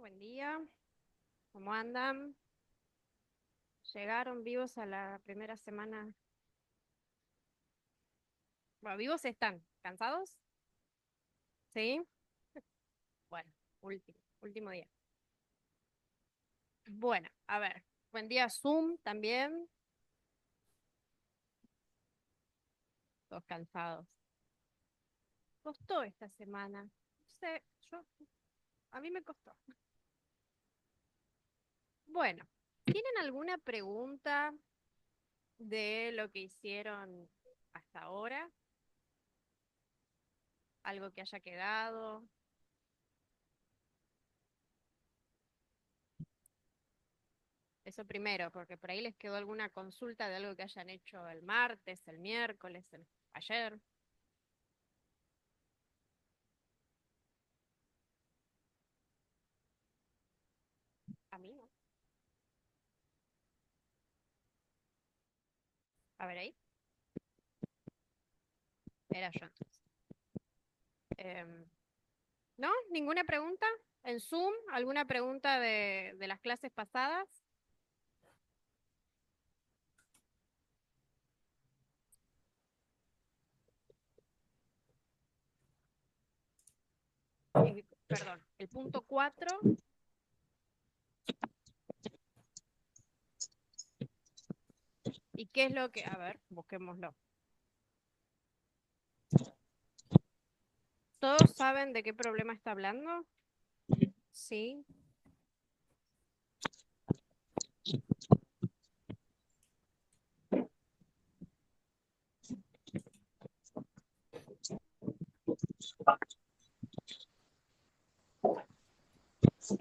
Buen día. ¿Cómo andan? ¿Llegaron vivos a la primera semana? Bueno, vivos están. ¿Cansados? ¿Sí? Bueno, último día. Bueno, a ver. Buen día Zoom también. Todos cansados. Costó esta semana. No sé, a mí me costó. Bueno, ¿tienen alguna pregunta de lo que hicieron hasta ahora? ¿Algo que haya quedado? Eso primero, porque por ahí les quedó alguna consulta de algo que hayan hecho el martes, el miércoles, ayer. A mí no. A ver ahí. Era yo entonces. Em, ¿No? ¿Ninguna pregunta? ¿En Zoom? ¿Alguna pregunta de las clases pasadas? Perdón, el punto 4. ¿Y qué es lo que...? A ver, busquémoslo. ¿Todos saben de qué problema está hablando? Sí.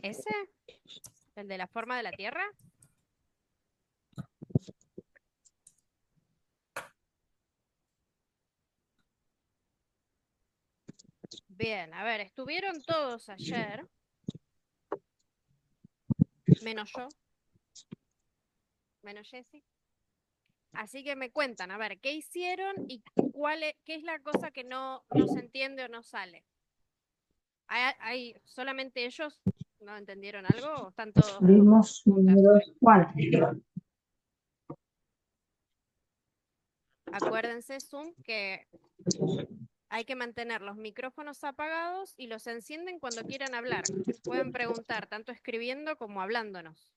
¿Ese? ¿El de la forma de la Tierra? Bien, a ver, estuvieron todos ayer, menos yo, menos Jessy. Así que me cuentan, a ver, ¿qué hicieron y qué es la cosa que no se entiende o no sale? ¿Solamente ellos no entendieron algo o están todos Vimos juntas? números, Juan. Acuérdense, Zoom, que hay que mantener los micrófonos apagados y los encienden cuando quieran hablar. Pueden preguntar, tanto escribiendo como hablándonos.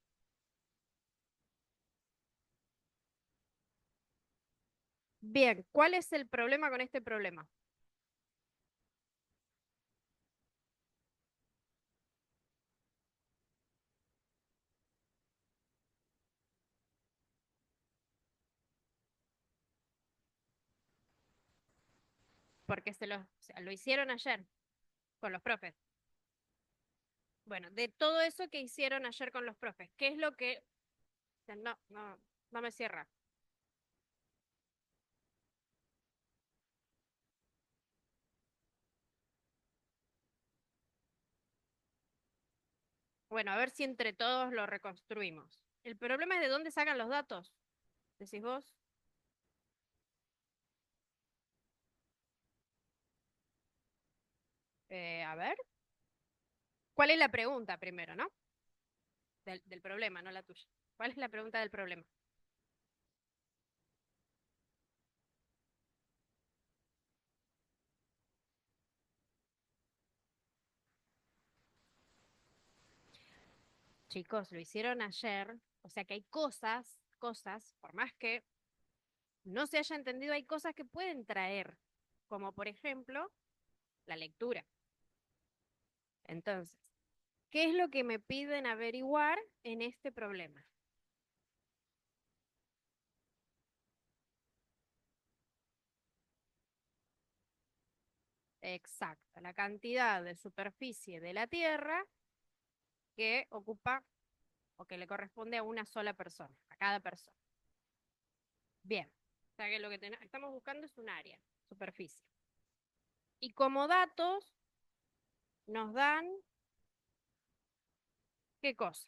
Bien, ¿cuál es el problema con este problema? Porque o sea, lo hicieron ayer con los profes. Bueno, de todo eso que hicieron ayer con los profes, ¿qué es lo que... no me cierra. Bueno, a ver si entre todos lo reconstruimos. El problema es de dónde sacan los datos, decís vos. A ver, ¿cuál es la pregunta primero, no? Del problema, no la tuya. ¿Cuál es la pregunta del problema? Chicos, lo hicieron ayer, o sea que hay cosas, por más que no se haya entendido, hay cosas que pueden traer, como por ejemplo la lectura. Entonces, ¿qué es lo que me piden averiguar en este problema? Exacto, la cantidad de superficie de la Tierra que ocupa o que le corresponde a una sola persona, a cada persona. Bien, o sea que lo que estamos buscando es un área, superficie. Y como datos nos dan, ¿qué cosa?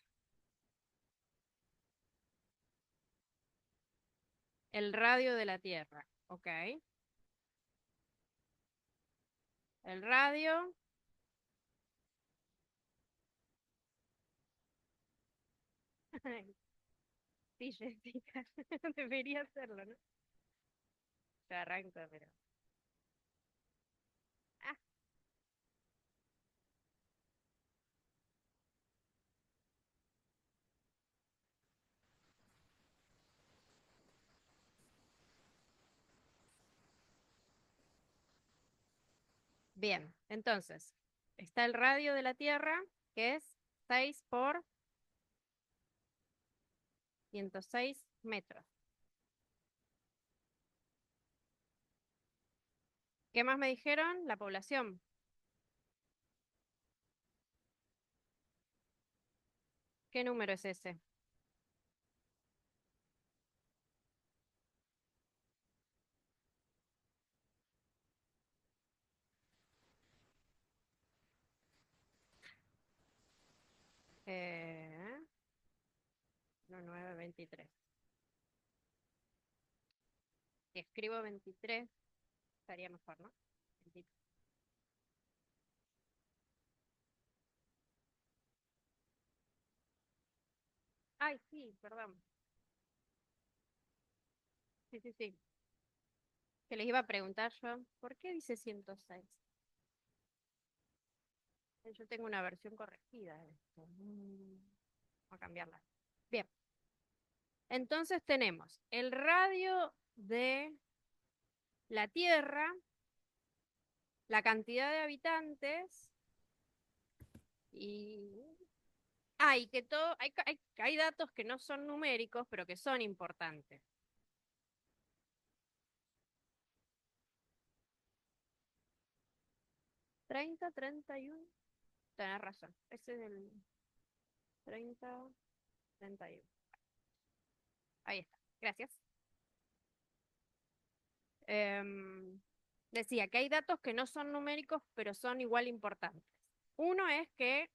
El radio de la Tierra, ¿ok? El radio Ay, sí, Jessica, debería hacerlo, ¿no? Ya arranco, pero... Ah, bien, entonces, está el radio de la Tierra, que es 6 por 106 metros. ¿Qué más me dijeron? La población. ¿Qué número es ese? Eh, no, 923. Si escribo 23, estaría mejor, ¿no? 23. Ay, sí, perdón. Sí, sí, sí. Que les iba a preguntar yo, ¿por qué dice 106? Yo tengo una versión corregida de esto. Voy a cambiarla. Bien, entonces tenemos el radio de la Tierra, la cantidad de habitantes y... Ah, y que todo, hay datos que no son numéricos, pero que son importantes. 30, 31. Tenés razón. Ese es el 30, 31. Ahí está. Gracias. Em, Decía que hay datos que no son numéricos, pero son igual importantes. Uno es que,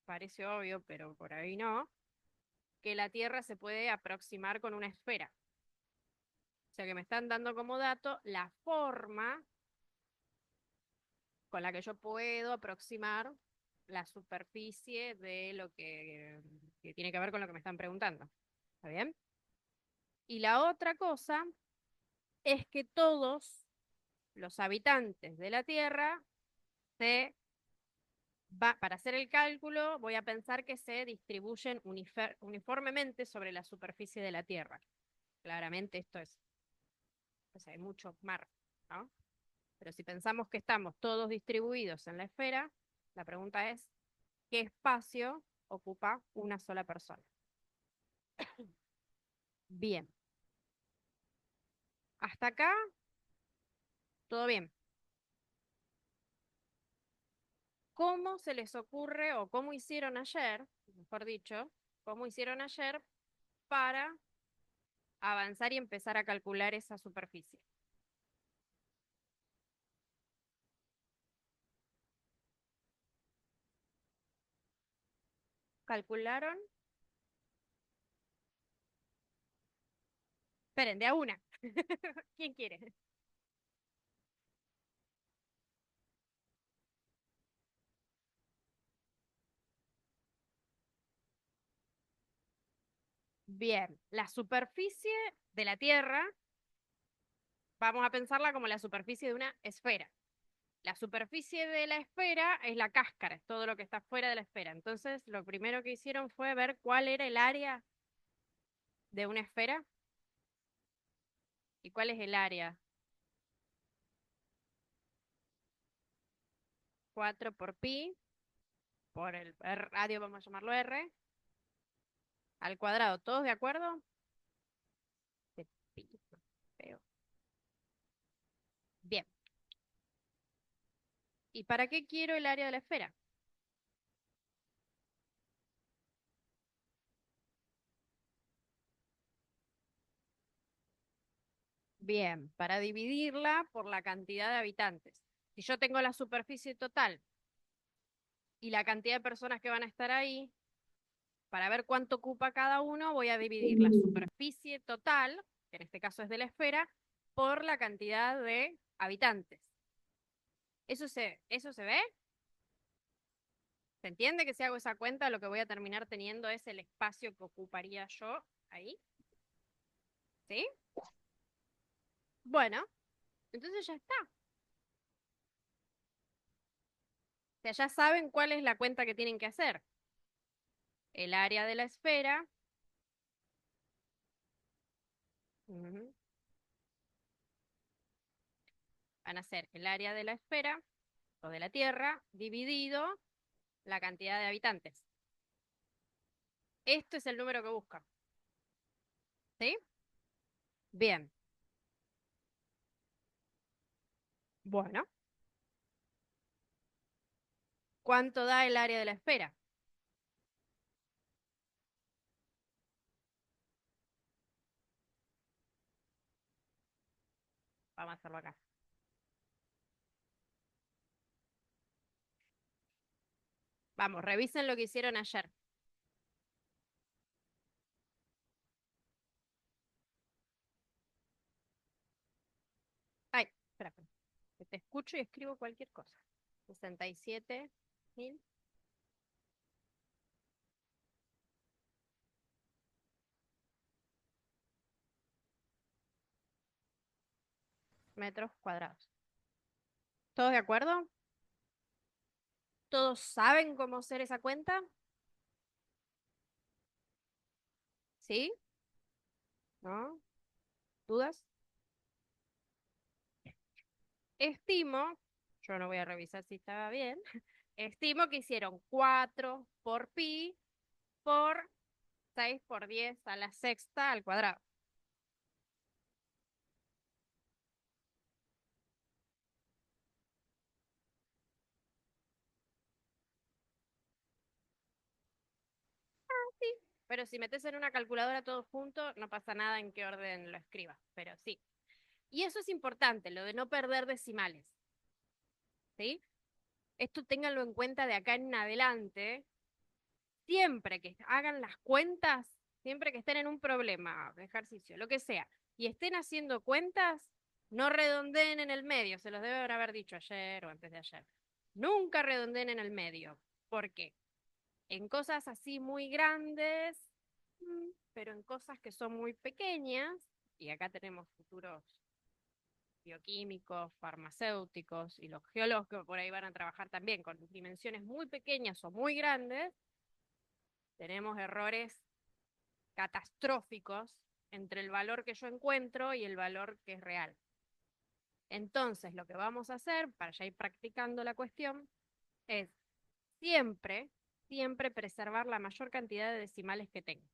parece obvio, pero por ahí no, que la Tierra se puede aproximar con una esfera. O sea que me están dando como dato la forma con la que yo puedo aproximar la superficie de lo que tiene que ver con lo que me están preguntando. ¿Está bien? Y la otra cosa es que todos los habitantes de la Tierra se para hacer el cálculo, voy a pensar que se distribuyen uniformemente sobre la superficie de la Tierra. Claramente esto es, o sea, hay mucho mar, ¿no? Pero si pensamos que estamos todos distribuidos en la esfera, la pregunta es, ¿qué espacio ocupa una sola persona? Bien, hasta acá, todo bien. ¿Cómo se les ocurre o cómo hicieron ayer, mejor dicho, cómo hicieron ayer para avanzar y empezar a calcular esa superficie? ¿Calcularon? Esperen, de a una. ¿Quién quiere? Bien, la superficie de la Tierra, vamos a pensarla como la superficie de una esfera. La superficie de la esfera es la cáscara, es todo lo que está fuera de la esfera. Entonces, lo primero que hicieron fue ver cuál era el área de una esfera y cuál es el área. 4 por pi, por el radio, vamos a llamarlo r, al cuadrado. ¿Todos de acuerdo? De pi, feo. Bien. ¿Y para qué quiero el área de la esfera? Bien, para dividirla por la cantidad de habitantes. Si yo tengo la superficie total y la cantidad de personas que van a estar ahí, para ver cuánto ocupa cada uno, voy a dividir la superficie total, que en este caso es de la esfera, por la cantidad de habitantes. ¿Eso se ve? ¿Se entiende que si hago esa cuenta, lo que voy a terminar teniendo es el espacio que ocuparía yo ahí? ¿Sí? Bueno, entonces ya está. O sea, ya saben cuál es la cuenta que tienen que hacer. El área de la esfera. Ujú. Van a ser el área de la esfera o de la Tierra dividido la cantidad de habitantes. Esto es el número que buscan. ¿Sí? Bien. Bueno, ¿cuánto da el área de la esfera? Vamos a hacerlo acá. Vamos, revisen lo que hicieron ayer. Ay, espera, espera, que te escucho y escribo cualquier cosa. 67.000 metros cuadrados. ¿Todos de acuerdo? ¿Todos saben cómo hacer esa cuenta? ¿Sí? ¿No? ¿Dudas? Estimo, yo no voy a revisar si estaba bien, estimo que hicieron 4 por pi por 6 por 10 a la sexta al cuadrado. Sí, pero si metes en una calculadora todo junto, no pasa nada en qué orden lo escribas, pero sí. Y eso es importante, lo de no perder decimales, ¿sí? Esto ténganlo en cuenta de acá en adelante. Siempre que hagan las cuentas, siempre que estén en un problema, de ejercicio, lo que sea, y estén haciendo cuentas, no redondeen en el medio, se los deben haber dicho ayer o antes de ayer. Nunca redondeen en el medio. ¿Por qué? En cosas así muy grandes, pero en cosas que son muy pequeñas, y acá tenemos futuros bioquímicos, farmacéuticos y los geólogos que por ahí van a trabajar también con dimensiones muy pequeñas o muy grandes, tenemos errores catastróficos entre el valor que yo encuentro y el valor que es real. Entonces, lo que vamos a hacer, para ya ir practicando la cuestión, es siempre, siempre preservar la mayor cantidad de decimales que tengo.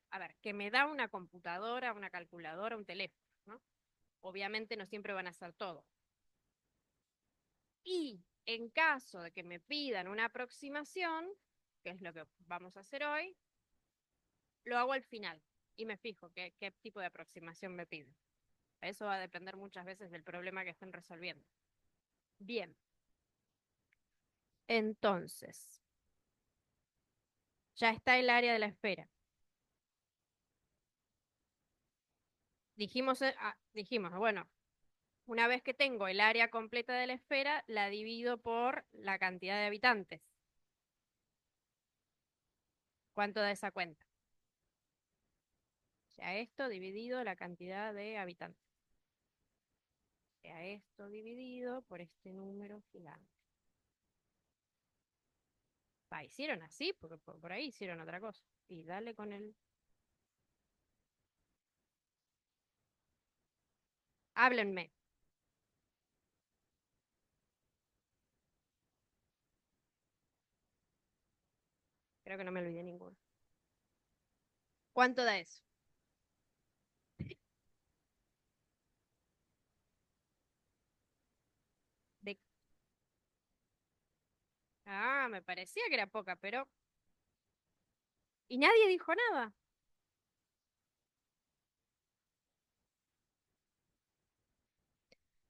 A ver, que me da una computadora, una calculadora, un teléfono, ¿no? Obviamente no siempre van a ser todo. Y en caso de que me pidan una aproximación, que es lo que vamos a hacer hoy, lo hago al final y me fijo qué tipo de aproximación me piden. Eso va a depender muchas veces del problema que estén resolviendo. Bien, entonces, ya está el área de la esfera. Dijimos, bueno, una vez que tengo el área completa de la esfera, la divido por la cantidad de habitantes. ¿Cuánto da esa cuenta? O sea, esto dividido la cantidad de habitantes. O sea, esto dividido por este número gigante. Hicieron así, porque por ahí hicieron otra cosa. Y dale con el... Háblenme. Creo que no me olvidé ninguno. ¿Cuánto da eso? De... Me parecía que era poca, pero... Y nadie dijo nada.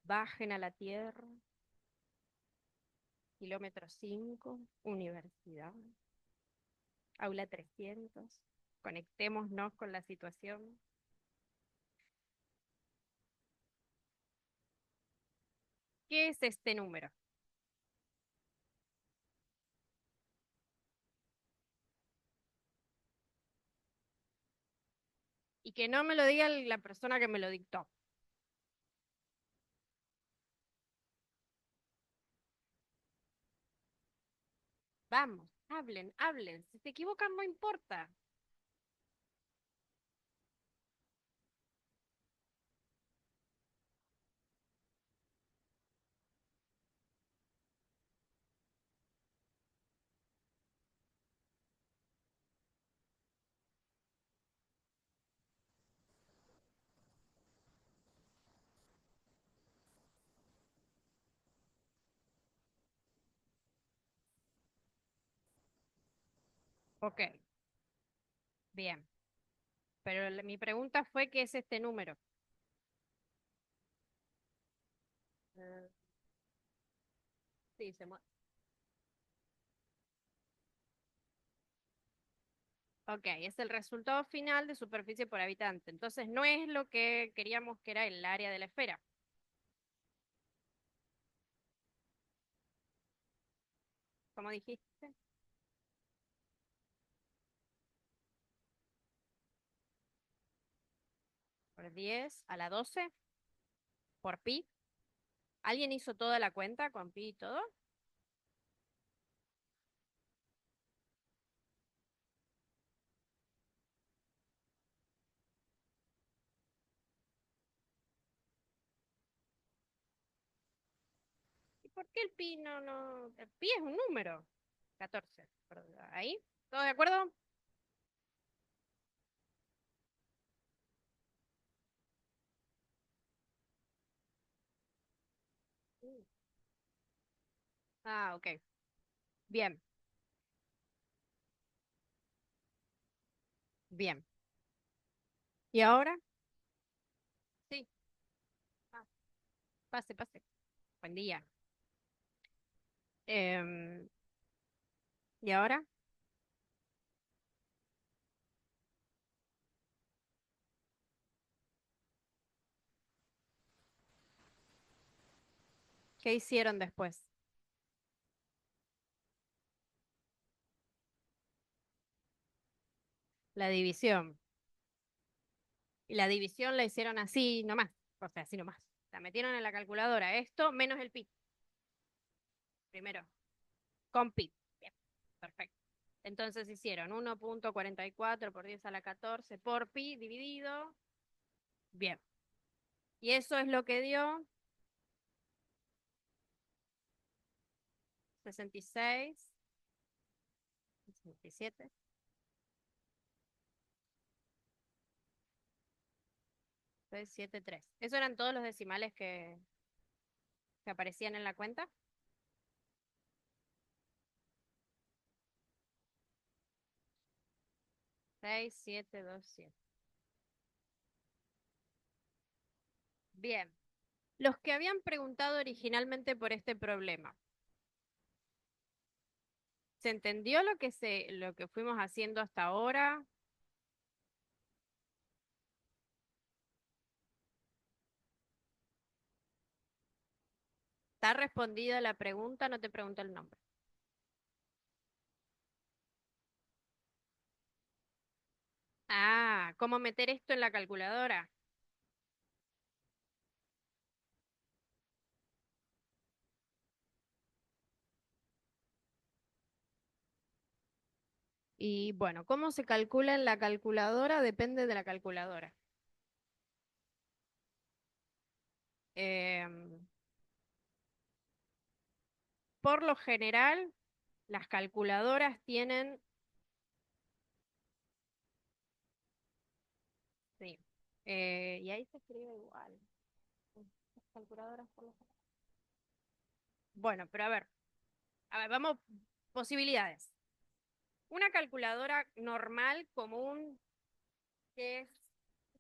Bajen a la tierra, kilómetro 5, universidad, aula 300. Conectémonos con la situación. ¿Qué es este número? Y que no me lo diga la persona que me lo dictó. Vamos, hablen, hablen. Si se equivocan, no importa. Ok, bien. Pero mi pregunta fue, ¿qué es este número? Eh, sí, Ok, es el resultado final de superficie por habitante. Entonces no es lo que queríamos que era el área de la esfera. ¿Cómo dijiste? Por 10 a la 12 por pi. ¿Alguien hizo toda la cuenta con pi y todo? ¿Y por qué el pi no? El pi es un número. 14. Perdón, ¿ahí? ¿Todos de acuerdo? Mm. Ah, ok. Bien, bien. ¿Y ahora? Sí. Ah, pase, pase. Buen día. Em, ¿Y ahora? ¿Qué hicieron después? La división. Y la división la hicieron así nomás, o sea, así nomás. La metieron en la calculadora, esto menos el pi, primero, con pi. Bien, perfecto. Entonces hicieron 1,44 por 10 a la 14 por pi dividido. Bien. Y eso es lo que dio 66, 67, 673. ¿Esos eran todos los decimales que aparecían en la cuenta? 6727. Bien. Los que habían preguntado originalmente por este problema, ¿se entendió lo que fuimos haciendo hasta ahora? ¿Está respondida la pregunta? No te pregunto el nombre. Ah, ¿cómo meter esto en la calculadora? Y bueno, ¿cómo se calcula en la calculadora? Depende de la calculadora. Em, por lo general, las calculadoras tienen, sí, y ahí se escribe igual. Las calculadoras por lo general. Bueno, pero a ver, vamos, posibilidades. Una calculadora normal, común, que es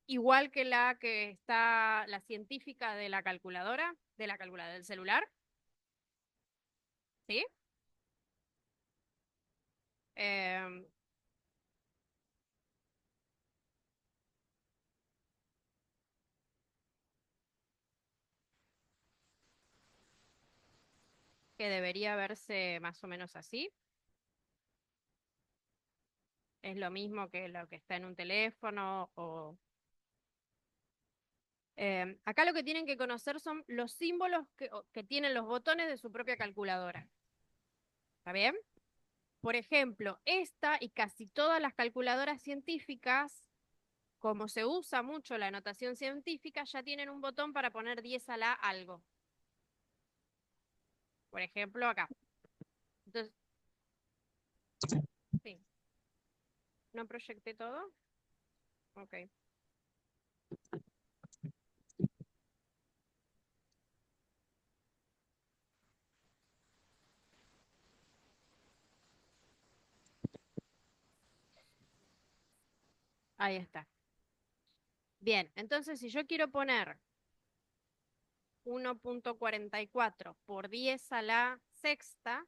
igual que la que está, la científica de la calculadora, del celular, ¿sí? Em, que debería verse más o menos así. Es lo mismo que lo que está en un teléfono o... Acá lo que tienen que conocer son los símbolos que tienen los botones de su propia calculadora. ¿Está bien? Por ejemplo, esta y casi todas las calculadoras científicas, como se usa mucho la notación científica, ya tienen un botón para poner 10 a la algo. Por ejemplo, acá. Entonces, sí. ¿No proyecté todo? Ok. Ahí está. Bien, entonces si yo quiero poner 1.44 por 10 a la sexta,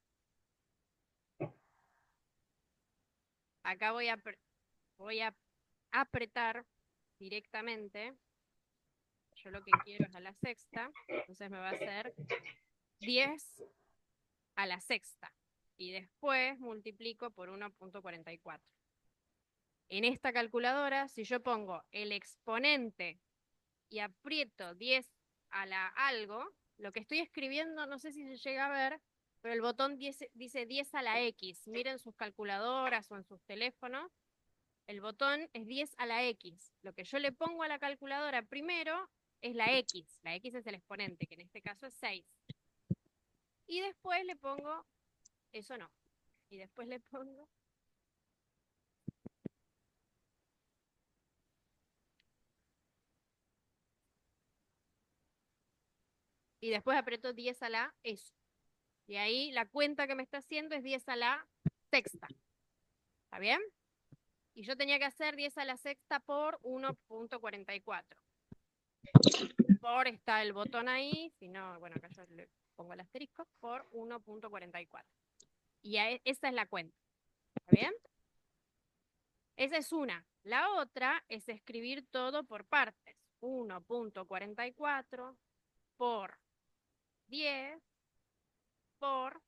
acá voy a apretar directamente. Yo lo que quiero es a la sexta, entonces me va a hacer 10 a la sexta. Y después multiplico por 1.44. En esta calculadora, si yo pongo el exponente y aprieto 10 a la algo, lo que estoy escribiendo, no sé si se llega a ver, pero el botón dice 10 a la X. Miren sus calculadoras o en sus teléfonos, el botón es 10 a la X. Lo que yo le pongo a la calculadora primero es la X. La X es el exponente, que en este caso es 6. Y después le pongo, eso no, y después le pongo, y después aprieto 10 a la eso. Y ahí la cuenta que me está haciendo es 10 a la sexta. ¿Está bien? Y yo tenía que hacer 10 a la sexta por 1.44. Por está el botón ahí, si no, bueno, acá yo le pongo el asterisco, por 1.44. Y esa es la cuenta. ¿Está bien? Esa es una. La otra es escribir todo por partes. 1.44 por 10 por...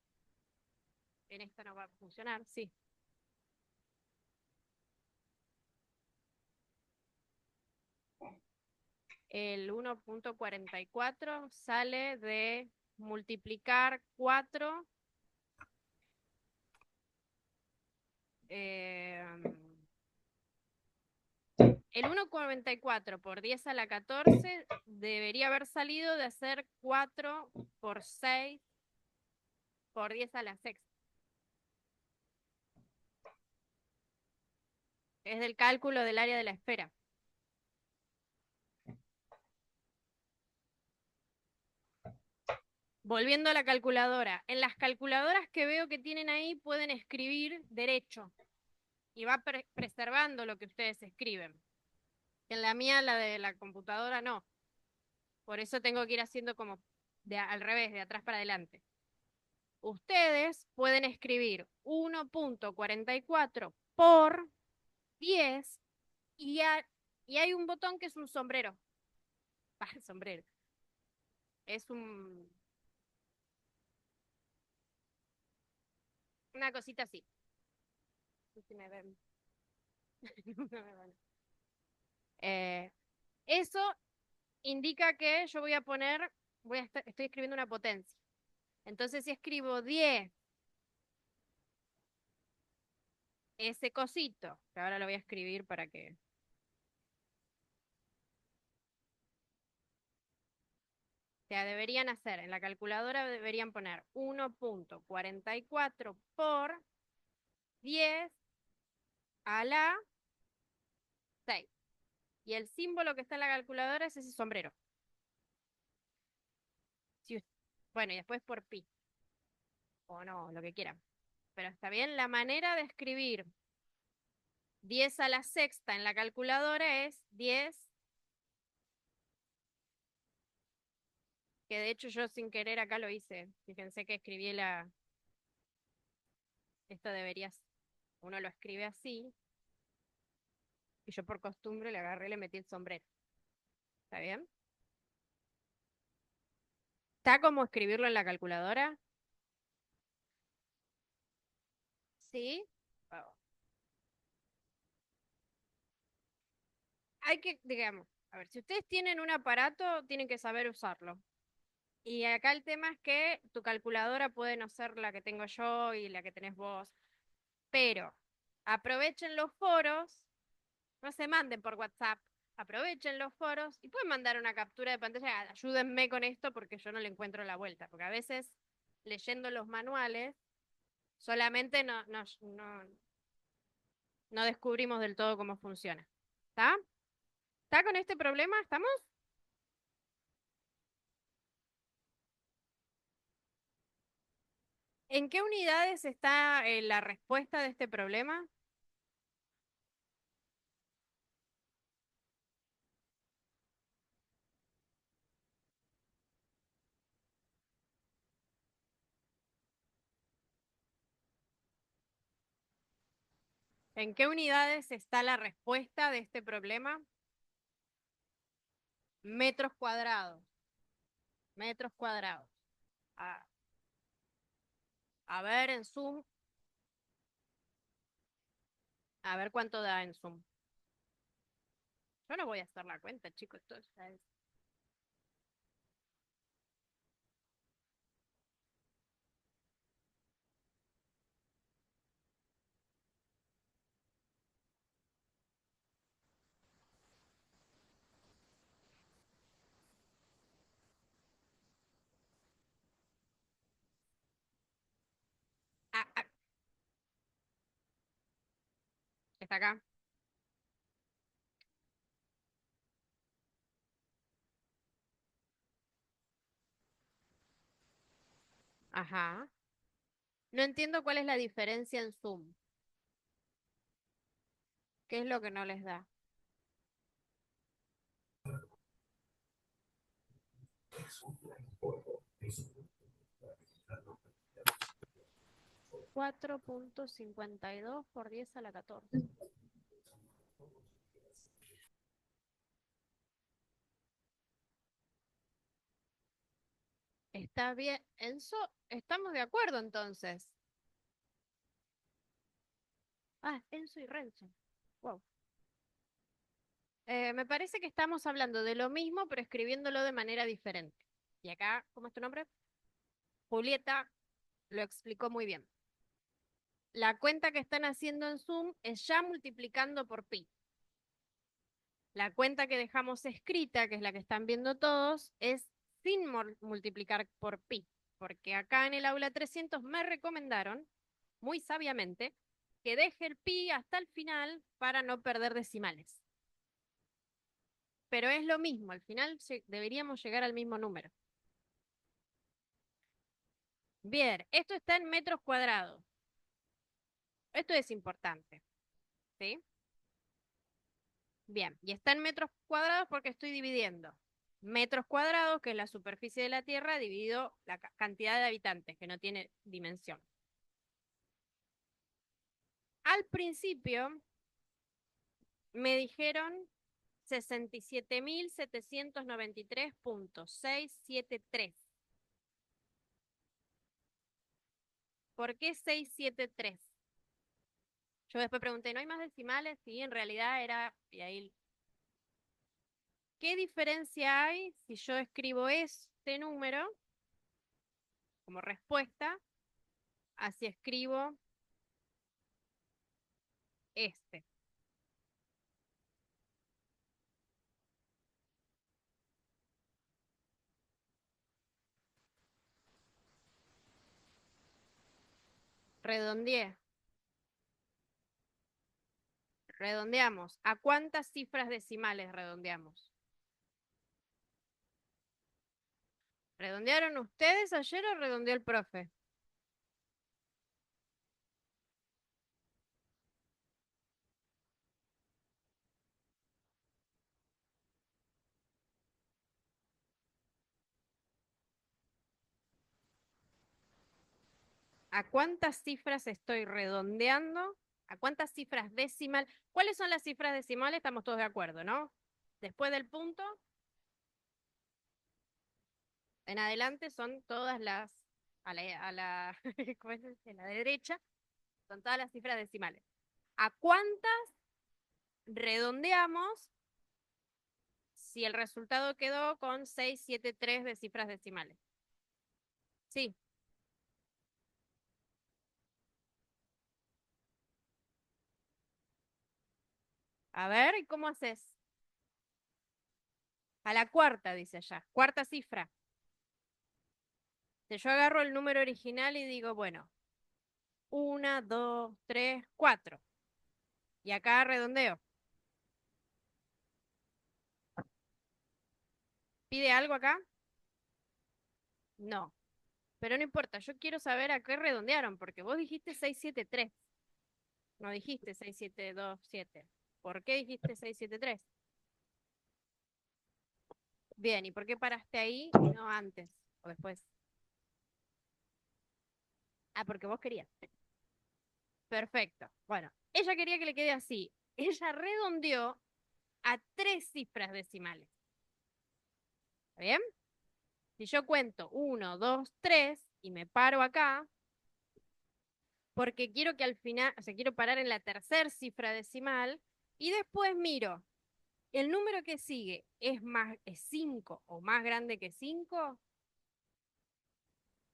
En esta no va a funcionar, sí. El 1.44 sale de multiplicar 4 el 1.44 por 10 a la 14 debería haber salido de hacer 4 por 6 por 10 a la sexta. Es del cálculo del área de la esfera. Volviendo a la calculadora. En las calculadoras que veo que tienen ahí pueden escribir derecho y va preservando lo que ustedes escriben. En la mía, la de la computadora, no. Por eso tengo que ir haciendo como al revés, de atrás para adelante. Ustedes pueden escribir 1.44 por 10 y, y hay un botón que es un sombrero. Sombrero. Es una cosita así. No sé si me ven. No me ven. Eso indica que yo voy a poner, estoy escribiendo una potencia. Entonces, si escribo 10, ese cosito, que ahora lo voy a escribir para que... O sea, deberían hacer, en la calculadora deberían poner 1.44 por 10 a la 6. Y el símbolo que está en la calculadora es ese sombrero. Si bueno, y después por pi. O no, lo que quieran. Pero está bien, la manera de escribir 10 a la sexta en la calculadora es 10, que de hecho yo sin querer acá lo hice. Fíjense que escribí esto debería, uno lo escribe así, y yo por costumbre le agarré y le metí el sombrero. ¿Está bien? ¿Está como escribirlo en la calculadora? Sí. Oh. Hay que, digamos, A ver, si ustedes tienen un aparato, tienen que saber usarlo. Y acá el tema es que tu calculadora puede no ser la que tengo yo y la que tenés vos, pero aprovechen los foros, no se manden por WhatsApp, aprovechen los foros y pueden mandar una captura de pantalla, ayúdenme con esto porque yo no le encuentro la vuelta, porque a veces leyendo los manuales solamente no descubrimos del todo cómo funciona. ¿Está? ¿Está con este problema? ¿Estamos? ¿En qué unidades está la respuesta de este problema? ¿En qué unidades está la respuesta de este problema? Metros cuadrados. Metros cuadrados. A, a ver en Zoom, a ver cuánto da en Zoom. Yo no voy a hacer la cuenta, chicos. Esto ya es. Ah, ah, está acá. Ajá. No entiendo cuál es la diferencia en Zoom. ¿Qué es lo que no les da? 4,52 por 10 a la 14. Está bien. Enzo, estamos de acuerdo entonces. Ah, Enzo y Renzo. Wow. Me parece que estamos hablando de lo mismo, pero escribiéndolo de manera diferente. Y acá, ¿cómo es tu nombre? Julieta lo explicó muy bien. La cuenta que están haciendo en Zoom es ya multiplicando por pi. La cuenta que dejamos escrita, que es la que están viendo todos, es sin multiplicar por pi. Porque acá en el aula 300 me recomendaron, muy sabiamente, que deje el pi hasta el final para no perder decimales. Pero es lo mismo, al final deberíamos llegar al mismo número. Bien, esto está en metros cuadrados. Esto es importante, ¿sí? Bien, y está en metros cuadrados porque estoy dividiendo metros cuadrados, que es la superficie de la Tierra, dividido la cantidad de habitantes, que no tiene dimensión. Al principio me dijeron 67.793.673. ¿Por qué 673? Yo después pregunté, ¿no hay más decimales? Sí, en realidad era, y ahí, ¿qué diferencia hay si yo escribo este número como respuesta a si escribo este? Redondeé, redondeamos. ¿A cuántas cifras decimales redondeamos? ¿Redondearon ustedes ayer o redondeó el profe? ¿A cuántas cifras estoy redondeando? ¿A cuántas cifras decimal? ¿Cuáles son las cifras decimales? Estamos todos de acuerdo, ¿no? Después del punto, en adelante son todas las, ¿cómo es? A la derecha, son todas las cifras decimales. ¿A cuántas redondeamos si el resultado quedó con 673 de cifras decimales. Sí. A ver, ¿y cómo haces? A la cuarta, dice allá. Cuarta cifra. Yo agarro el número original y digo, bueno, 1, 2, 3, 4. Y acá redondeo. ¿Pide algo acá? No. Pero no importa, yo quiero saber a qué redondearon, porque vos dijiste 673. No dijiste 6727. ¿Por qué dijiste 673? Bien, ¿y por qué paraste ahí y no antes o después? Ah, porque vos querías. Perfecto. Bueno, ella quería que le quede así. Ella redondeó a 3 cifras decimales. ¿Está bien? Si yo cuento 1, 2, 3 y me paro acá, porque quiero que al final, o sea, quiero parar en la tercera cifra decimal y después miro, ¿el número que sigue es 5 o más grande que 5?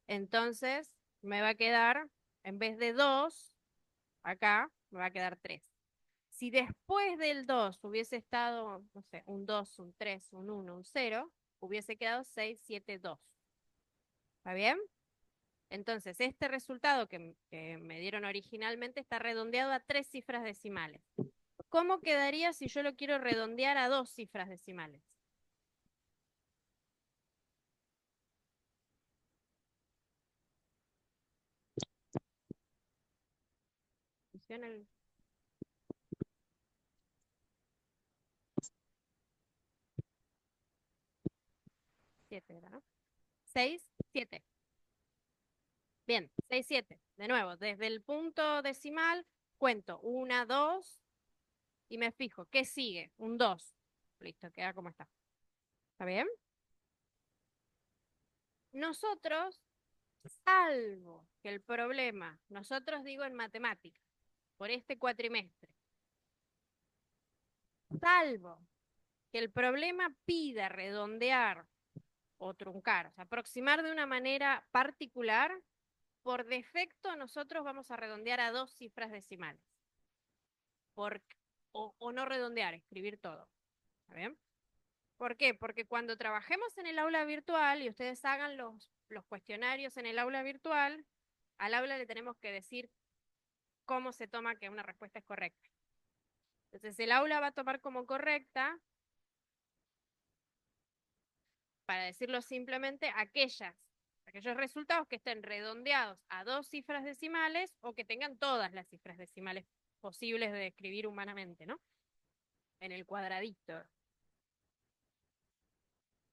Entonces me va a quedar, en vez de 2 acá me va a quedar 3. Si después del 2 hubiese estado, no sé, un 2, un 3, un 1, un 0, hubiese quedado 6, 7, 2. ¿Está bien? Entonces, este resultado que me dieron originalmente está redondeado a 3 cifras decimales. ¿Cómo quedaría si yo lo quiero redondear a 2 cifras decimales? Funciona el 7, ¿verdad? 6, 7. Bien, 6, 7. De nuevo, desde el punto decimal cuento 1, 2 y me fijo. ¿Qué sigue? Un 2. Listo, queda como está. ¿Está bien? Nosotros, salvo que el problema, nosotros digo en matemáticas, por este cuatrimestre, salvo que el problema pida redondear o truncar, o sea, aproximar de una manera particular, por defecto nosotros vamos a redondear a 2 cifras decimales. Por, o no redondear, escribir todo. ¿Está bien? ¿Por qué? Porque cuando trabajemos en el aula virtual y ustedes hagan los cuestionarios en el aula virtual, al aula le tenemos que decir cómo se toma que una respuesta es correcta. Entonces el aula va a tomar como correcta, para decirlo simplemente, aquellos resultados que estén redondeados a 2 cifras decimales o que tengan todas las cifras decimales posibles de escribir humanamente, ¿no? En el cuadradito.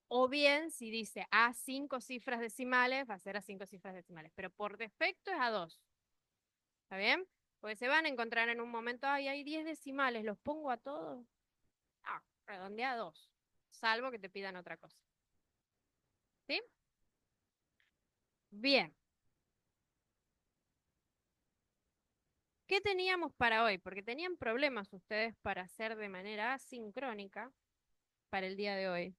O bien, si dice a 5 cifras decimales, va a ser a 5 cifras decimales, pero por defecto es a 2. ¿Está bien? Porque se van a encontrar en un momento, ay, hay 10 decimales, ¿los pongo a todos? Ah, redondea a 2, salvo que te pidan otra cosa. ¿Sí? Bien. ¿Qué teníamos para hoy? Porque tenían problemas ustedes para hacer de manera asincrónica para el día de hoy.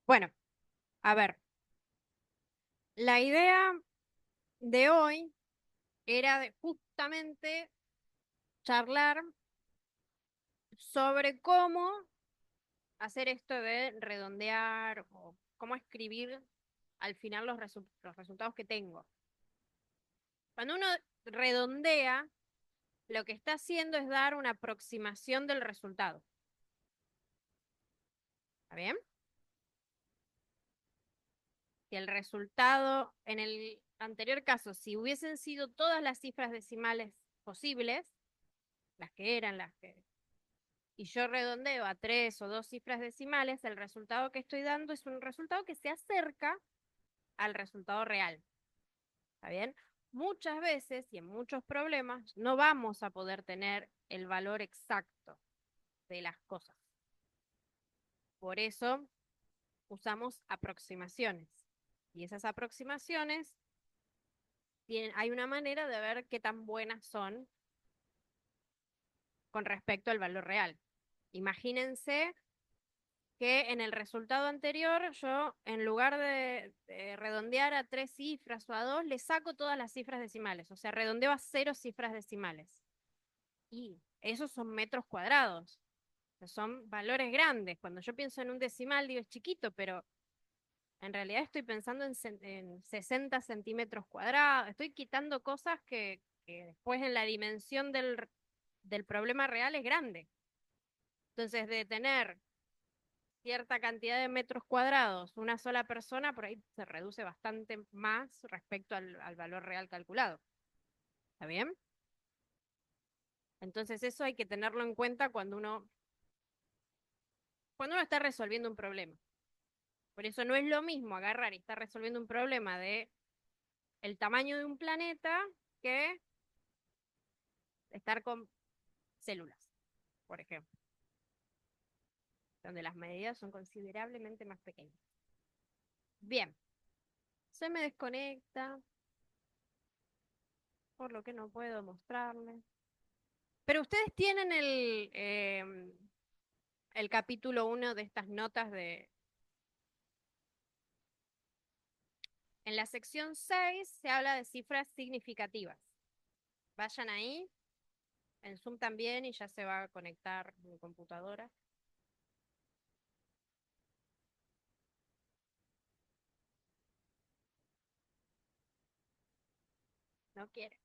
Bueno, a ver, la idea de hoy era justamente charlar sobre cómo hacer esto de redondear o cómo escribir al final los resultados que tengo. Cuando uno redondea, lo que está haciendo es dar una aproximación del resultado. ¿Está bien? Si el resultado, en el anterior caso, si hubiesen sido todas las cifras decimales posibles, las que eran las que, y yo redondeo a 3 o 2 cifras decimales, el resultado que estoy dando es un resultado que se acerca al resultado real. ¿Está bien? Muchas veces y en muchos problemas no vamos a poder tener el valor exacto de las cosas. Por eso usamos aproximaciones. Y esas aproximaciones hay una manera de ver qué tan buenas son con respecto al valor real. Imagínense que en el resultado anterior yo, en lugar de redondear a 3 cifras o a 2, le saco todas las cifras decimales, o sea, redondeo a 0 cifras decimales. Y esos son metros cuadrados, o sea, son valores grandes. Cuando yo pienso en un decimal, digo, es chiquito, pero en realidad estoy pensando en 60 centímetros cuadrados, estoy quitando cosas que después en la dimensión del problema real es grande. Entonces, de tener cierta cantidad de metros cuadrados una sola persona, por ahí se reduce bastante más respecto al valor real calculado. ¿Está bien? Entonces, eso hay que tenerlo en cuenta cuando uno está resolviendo un problema. Por eso no es lo mismo agarrar y estar resolviendo un problema de el tamaño de un planeta que estar con células, por ejemplo, donde las medidas son considerablemente más pequeñas. Bien, se me desconecta, por lo que no puedo mostrarle. Pero ustedes tienen el capítulo 1 de estas notas En la sección 6 se habla de cifras significativas. Vayan ahí, en Zoom también, y ya se va a conectar mi computadora. No quiere.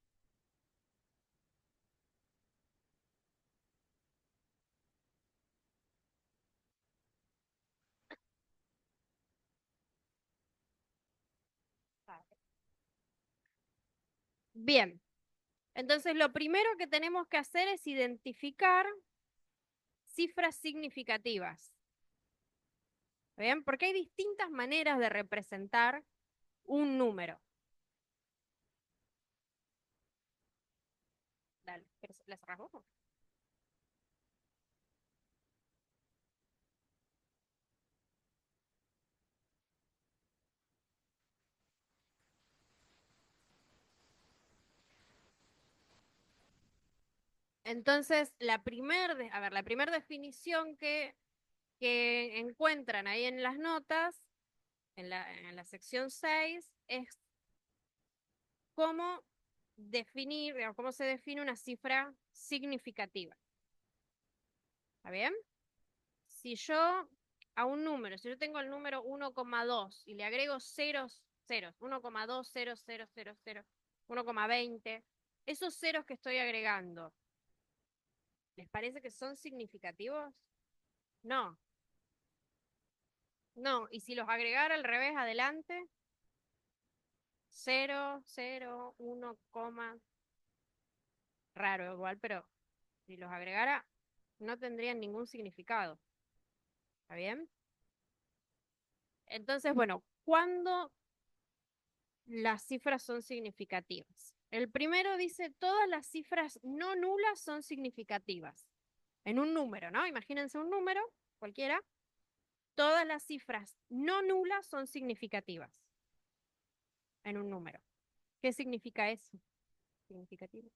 Bien, entonces lo primero que tenemos que hacer es identificar cifras significativas. ¿Bien? Porque hay distintas maneras de representar un número. Dale, ¿la cerramos? Entonces, la primera definición que encuentran ahí en las notas, en la sección 6, es cómo definir, digamos, cómo se define una cifra significativa. ¿Está bien? Si yo si yo tengo el número 1,2 y le agrego ceros, 1,2, 0, 0, 0, 0, 1,20, esos ceros que estoy agregando, ¿les parece que son significativos? No, no. Y si los agregara al revés adelante, 0, 0, 1, raro igual, pero si los agregara no tendrían ningún significado. ¿Está bien? Entonces, bueno, ¿cuándo las cifras son significativas? El primero dice, todas las cifras no nulas son significativas. En un número, ¿no? Imagínense un número, cualquiera. Todas las cifras no nulas son significativas en un número. ¿Qué significa eso? Significativo.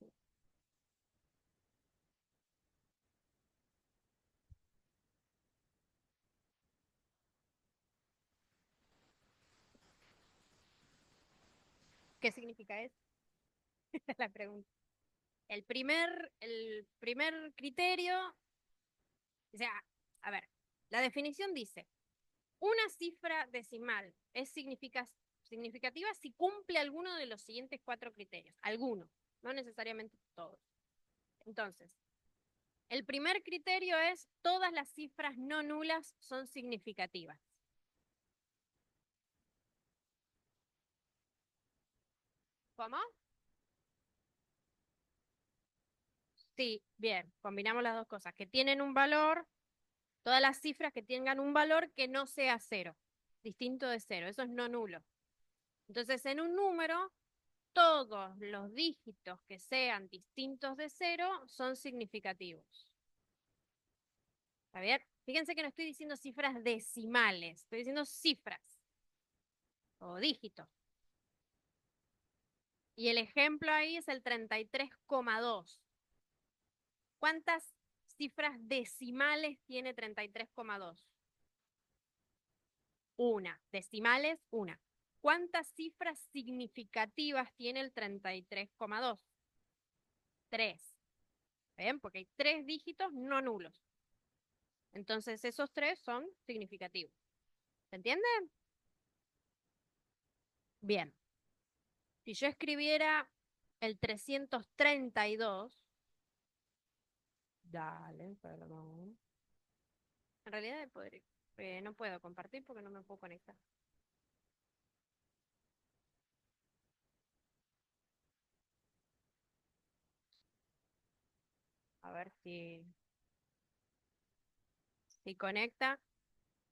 ¿Qué significa eso? Esa es la pregunta. El primer criterio, o sea, a ver, La definición dice, una cifra decimal es significativa si cumple alguno de los siguientes 4 criterios. Alguno, no necesariamente todos. Entonces, el primer criterio es todas las cifras no nulas son significativas. ¿Cómo? Sí, bien, combinamos las dos cosas, que tienen un valor, todas las cifras que tengan un valor que no sea cero, distinto de cero, eso es no nulo. Entonces, en un número, todos los dígitos que sean distintos de cero son significativos. ¿Está bien? Fíjense que no estoy diciendo cifras decimales, estoy diciendo cifras o dígitos. Y el ejemplo ahí es el 33,2. ¿Cuántas cifras decimales tiene 33,2? Una. Decimales, una. ¿Cuántas cifras significativas tiene el 33,2? 3. ¿Ven? Porque hay 3 dígitos no nulos. Entonces esos 3 son significativos. ¿Se entiende? Bien. Si yo escribiera el 332, dale, perdón. En realidad no puedo compartir porque no me puedo conectar. A ver si conecta.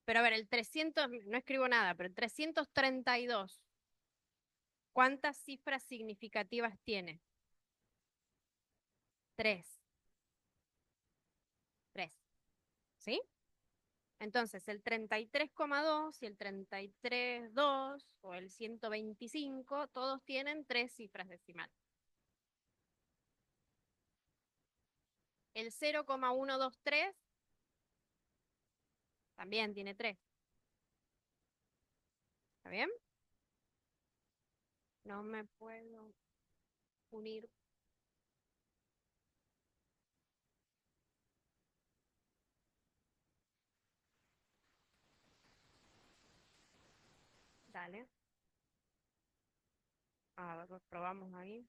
Pero a ver, el 300, no escribo nada, pero el 332, ¿cuántas cifras significativas tiene? 3. 3. ¿Sí? Entonces, el 33,2 y el 33,2 o el 125, todos tienen 3 cifras decimales. El 0,123 también tiene 3. ¿Está bien? No me puedo unir. Dale. A ver, probamos ahí.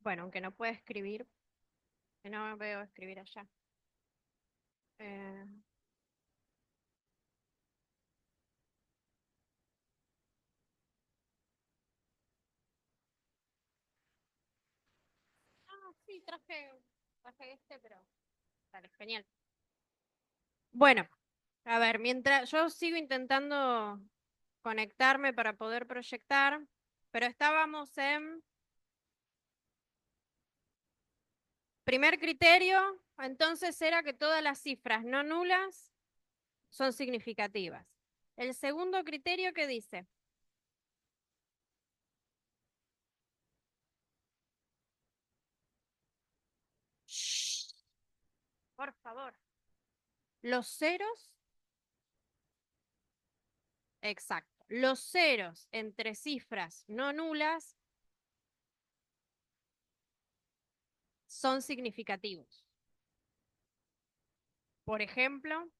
Bueno, aunque no puede escribir, que no veo escribir allá. Eh, sí, traje este, pero dale, genial. Bueno, a ver, mientras yo sigo intentando conectarme para poder proyectar, pero estábamos en primer criterio, entonces era que todas las cifras no nulas son significativas. El segundo criterio, ¿qué dice? Shh, por favor. Los ceros, exacto. Los ceros entre cifras no nulas son significativos. Por ejemplo,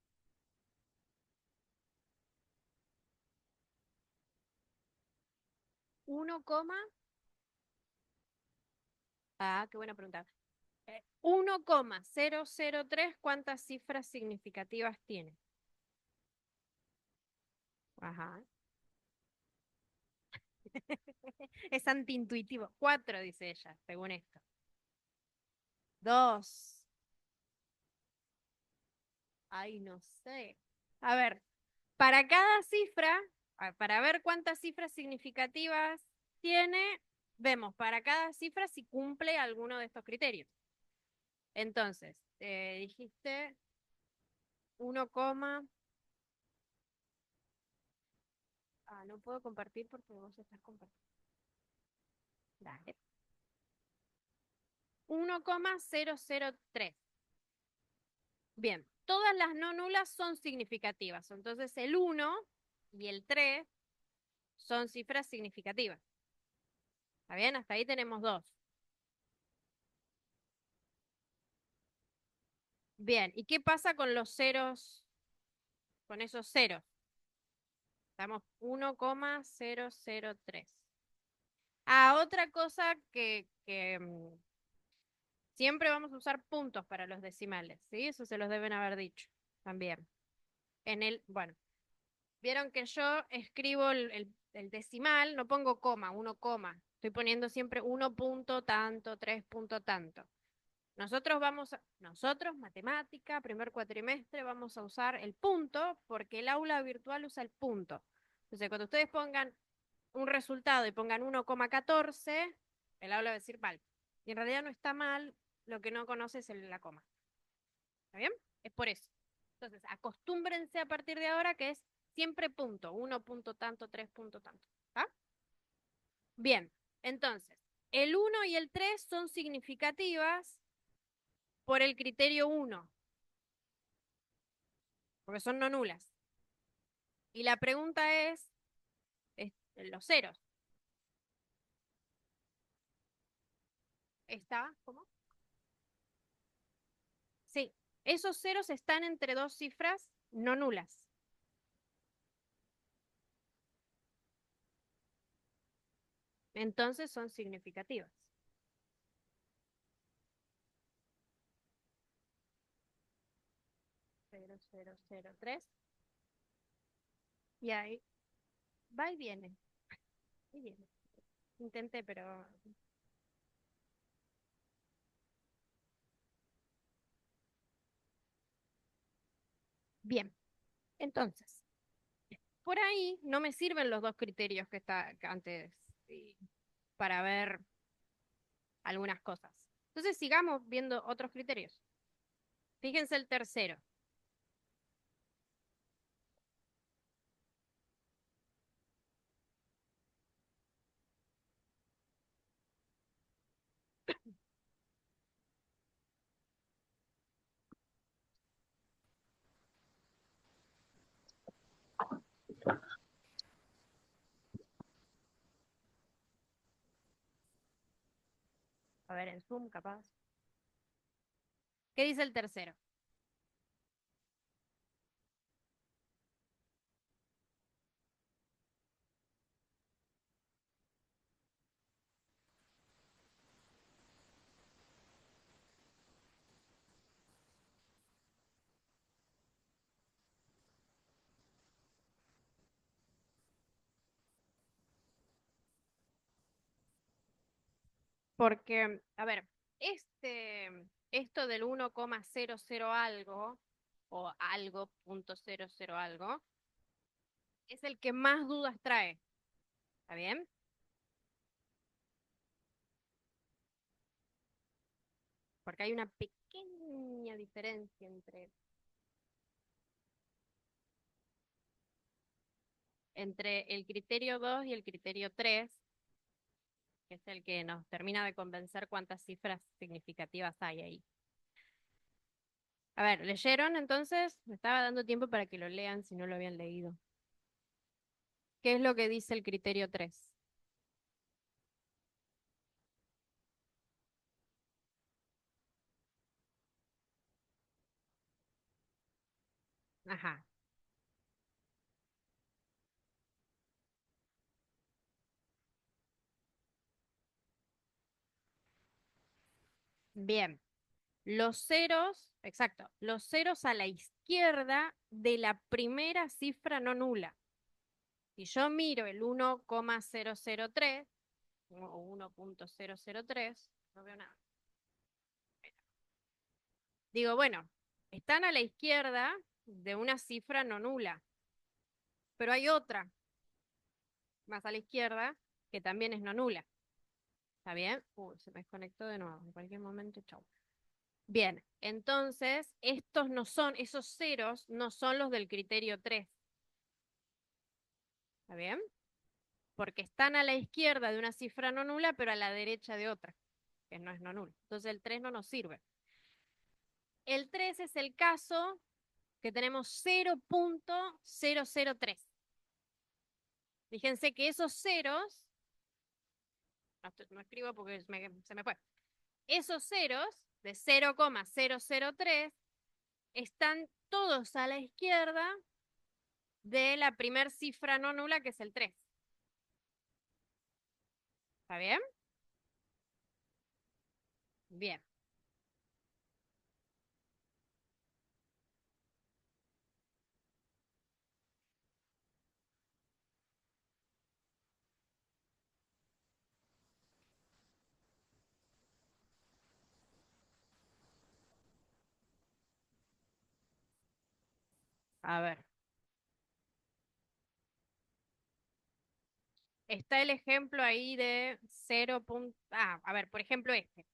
1, qué buena pregunta. 1,003, ¿cuántas cifras significativas tiene? Ajá. Es antiintuitivo. 4, dice ella, según esto. 2. Ay, no sé. A ver, para cada cifra, para ver cuántas cifras significativas tiene, vemos para cada cifra si cumple alguno de estos criterios. Entonces, dijiste 1, no puedo compartir porque vos estás compartiendo. Dale. 1,003. Bien, todas las no nulas son significativas. Entonces el 1 y el 3 son cifras significativas. ¿Está bien? Hasta ahí tenemos dos. Bien, ¿y qué pasa con los ceros, con esos ceros? Estamos 1,003. Otra cosa que siempre vamos a usar puntos para los decimales, ¿sí? Eso se los deben haber dicho también. Bueno, vieron que yo escribo el decimal, no pongo coma, 1 coma. Estoy poniendo siempre 1 punto tanto, 3 punto tanto. Nosotros, matemática, primer cuatrimestre, vamos a usar el punto porque el aula virtual usa el punto. Entonces, cuando ustedes pongan un resultado y pongan 1,14, el aula va a decir mal. Y en realidad no está mal, lo que no conoce es la coma. ¿Está bien? Es por eso. Entonces, acostúmbrense a partir de ahora que es siempre punto, 1 punto tanto, 3 punto tanto. ¿Está? Bien, entonces, el 1 y el 3 son significativas por el criterio 1, porque son no nulas. Y la pregunta es los ceros. ¿Está? ¿Cómo? Sí, esos ceros están entre dos cifras no nulas. Entonces son significativas. 0,003. Y ahí va y viene. Y viene. Intenté, pero... Bien, entonces, por ahí no me sirven los dos criterios que antes para ver algunas cosas. Entonces sigamos viendo otros criterios. Fíjense el tercero. A ver, en Zoom, capaz. ¿Qué dice el tercero? Porque, a ver, esto del 1,00 algo, o algo, punto 00 algo, es el que más dudas trae. ¿Está bien? Porque hay una pequeña diferencia entre el criterio 2 y el criterio 3, que es el que nos termina de convencer cuántas cifras significativas hay ahí. A ver, ¿leyeron entonces? Me estaba dando tiempo para que lo lean si no lo habían leído. ¿Qué es lo que dice el criterio 3? Ajá. Bien. Los ceros, exacto, los ceros a la izquierda de la primera cifra no nula. Si yo miro el 1,003 o 1,003, no veo nada. Digo, bueno, están a la izquierda de una cifra no nula, pero hay otra más a la izquierda que también es no nula. ¿Está bien? Se me desconectó de nuevo. En cualquier momento, chau. Bien, entonces estos no son, esos ceros no son los del criterio 3. ¿Está bien? Porque están a la izquierda de una cifra no nula, pero a la derecha de otra, que no es no nula. Entonces el 3 no nos sirve. El 3 es el caso que tenemos 0,003. Fíjense que esos ceros, no escribo porque se me fue, esos ceros de 0,003 están todos a la izquierda de la primer cifra no nula, que es el 3. ¿Está bien? Bien. A ver. Está el ejemplo ahí de 0. A ver, por ejemplo este.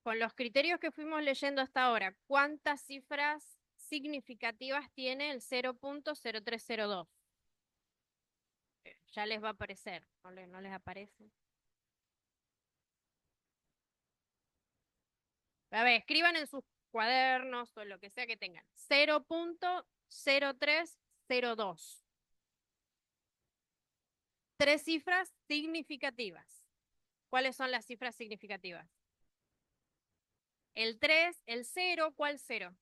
Con los criterios que fuimos leyendo hasta ahora, ¿cuántas cifras significativas tiene el 0,0302? Ya les va a aparecer, no les aparece. A ver, escriban en sus cuadernos o lo que sea que tengan. 0,0302. Tres cifras significativas. ¿Cuáles son las cifras significativas? El 3, el 0, ¿cuál 0?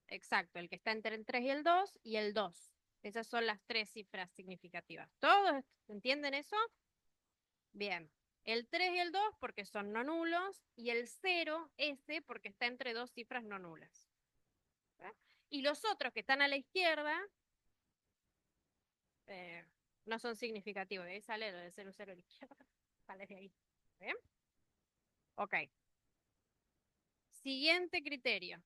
Exacto, el que está entre el 3 y el 2 y el 2. Esas son las tres cifras significativas. ¿Todos entienden eso? Bien. El 3 y el 2 porque son no nulos y el 0, ese, porque está entre dos cifras no nulas. ¿Eh? Y los otros que están a la izquierda eh, no son significativos. De ahí sale lo de 0, 0 a la izquierda. Sale de ahí. ¿Bien? Ok. Siguiente criterio.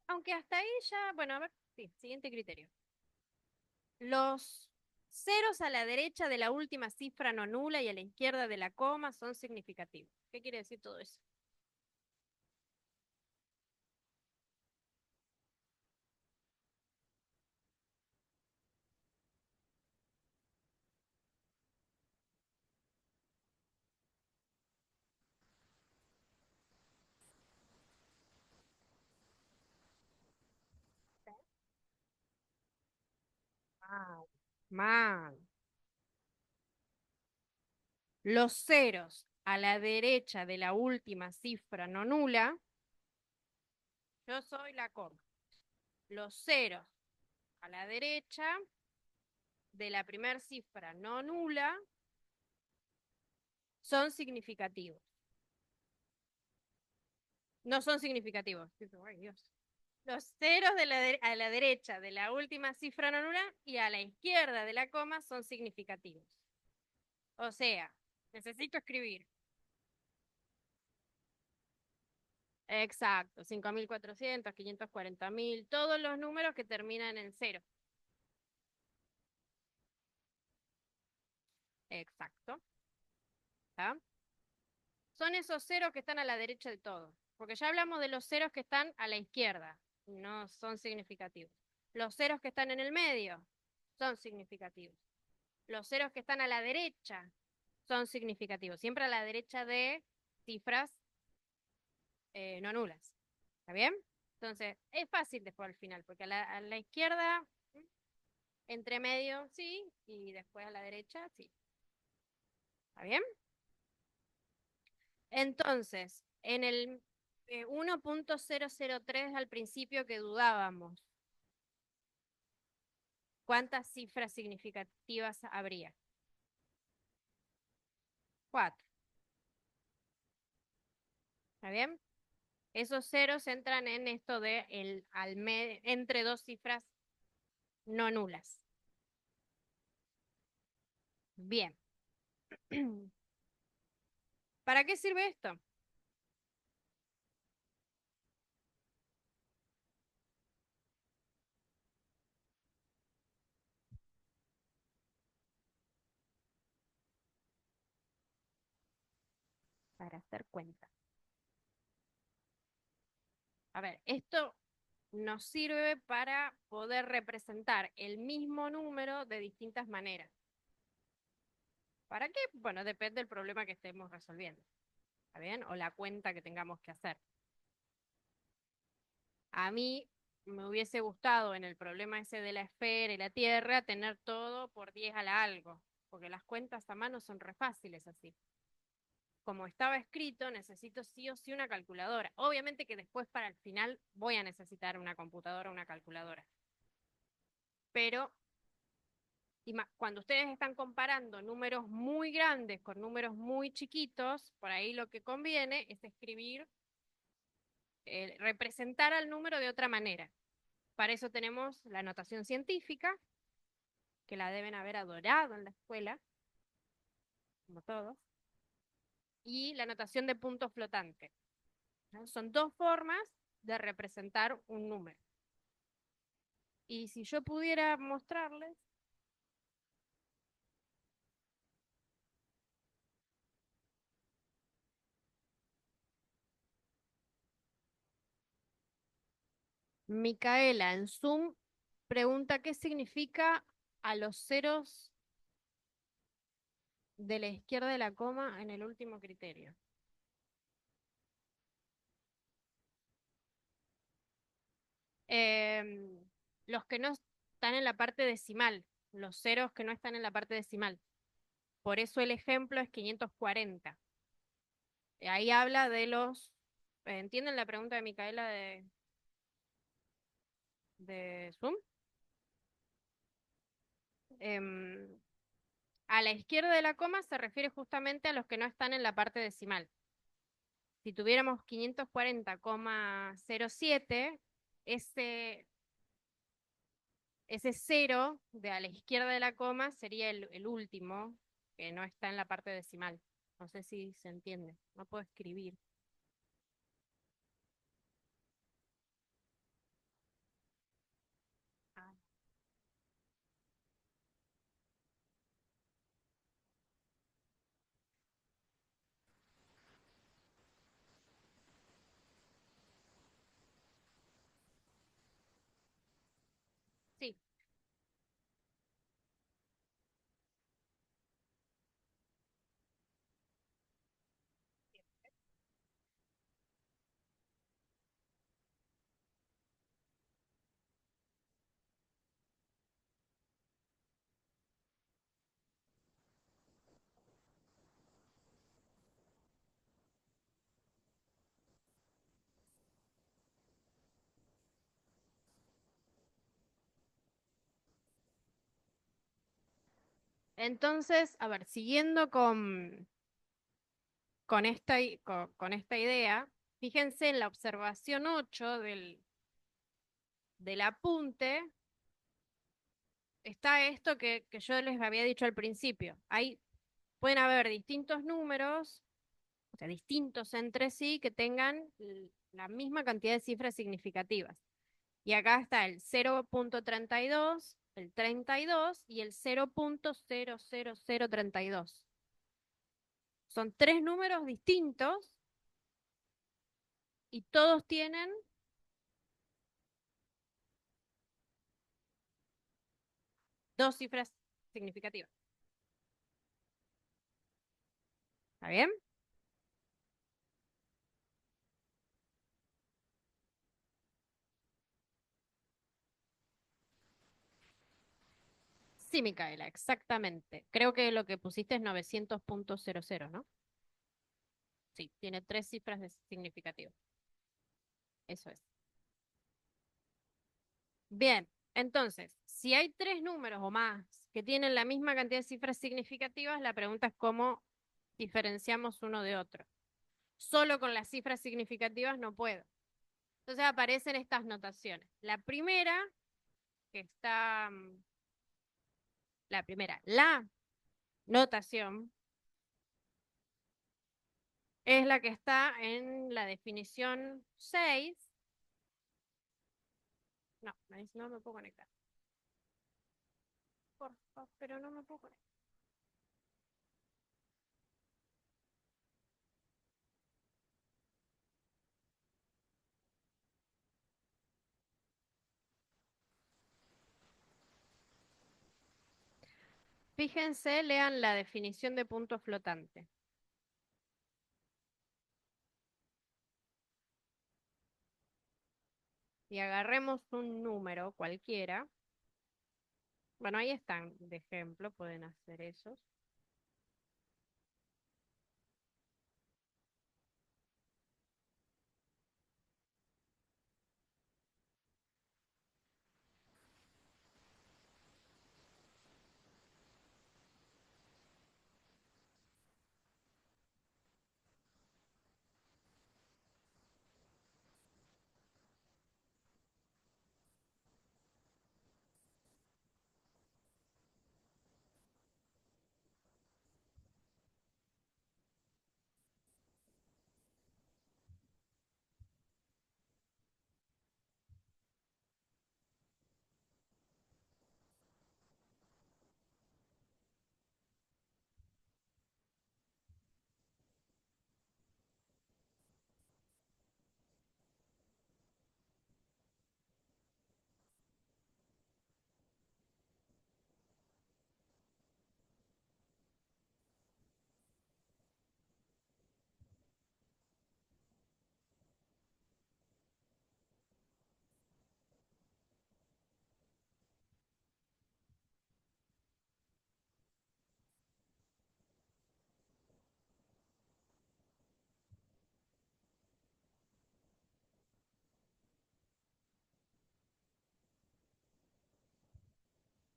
Aunque hasta ahí ya, bueno, a ver, sí, siguiente criterio. Los ceros a la derecha de la última cifra no nula y a la izquierda de la coma son significativos. ¿Qué quiere decir todo eso? Mal. Mal. Los ceros a la derecha de la última cifra no nula, yo soy la coma. Los ceros a la derecha de la primera cifra no nula son significativos. No son significativos. Ay, Dios. Los ceros a la derecha de la última cifra no nula y a la izquierda de la coma son significativos. O sea, necesito escribir. Exacto, 5.400, 540.000, todos los números que terminan en cero. Exacto. ¿Tá? Son esos ceros que están a la derecha de todo. Porque ya hablamos de los ceros que están a la izquierda. No son significativos. Los ceros que están en el medio son significativos. Los ceros que están a la derecha son significativos. Siempre a la derecha de cifras no nulas. ¿Está bien? Entonces, es fácil después al final, porque a la izquierda, entre medio, sí, y después a la derecha, sí. ¿Está bien? Entonces, en el 1.003 al principio que dudábamos, ¿cuántas cifras significativas habría? 4. ¿Está bien? Esos ceros entran en esto de entre dos cifras no nulas. Bien. ¿Para qué sirve esto? Para hacer cuenta. A ver, esto nos sirve para poder representar el mismo número de distintas maneras. ¿Para qué? Bueno, depende del problema que estemos resolviendo. ¿Está bien? O la cuenta que tengamos que hacer. A mí me hubiese gustado en el problema ese de la esfera y la Tierra tener todo por 10 a la algo, porque las cuentas a mano son re fáciles así. Como estaba escrito, necesito sí o sí una calculadora. Obviamente que después para el final voy a necesitar una computadora o una calculadora. Pero cuando ustedes están comparando números muy grandes con números muy chiquitos, por ahí lo que conviene es escribir, representar al número de otra manera. Para eso tenemos la notación científica, que la deben haber adorado en la escuela, como todos, y la notación de punto flotante, ¿no? Son dos formas de representar un número. Y si yo pudiera mostrarles, Micaela en Zoom pregunta qué significa a los ceros de la izquierda de la coma en el último criterio. Em, los que no están en la parte decimal, los ceros que no están en la parte decimal. Por eso el ejemplo es 540. Ahí habla de los... ¿Entienden la pregunta de Micaela de Zoom? Em, a la izquierda de la coma se refiere justamente a los que no están en la parte decimal. Si tuviéramos 540,07, ese cero de a la izquierda de la coma sería el último, que no está en la parte decimal. No sé si se entiende. No puedo escribir. Ah, sí. Entonces, a ver, siguiendo con esta idea, Fíjense en la observación 8 del apunte, está esto que yo les había dicho al principio. Ahí pueden haber distintos números, o sea, distintos entre sí, que tengan la misma cantidad de cifras significativas. Y acá está el 0,32, el 32 y el 0,00032. Son tres números distintos y todos tienen dos cifras significativas. ¿Está bien? Sí, Micaela, exactamente. Creo que lo que pusiste es 900,00, ¿no? Sí, tiene tres cifras significativas. Eso es. Bien, entonces, si hay tres números o más que tienen la misma cantidad de cifras significativas, la pregunta es cómo diferenciamos uno de otro. Solo con las cifras significativas no puedo. Entonces aparecen estas notaciones. La primera, que está, la notación, es la que está en la definición 6. No, no me puedo conectar. Por favor, pero no me puedo conectar. Fíjense, lean la definición de punto flotante. Y agarremos un número cualquiera. Bueno, ahí están de ejemplo, pueden hacer esos.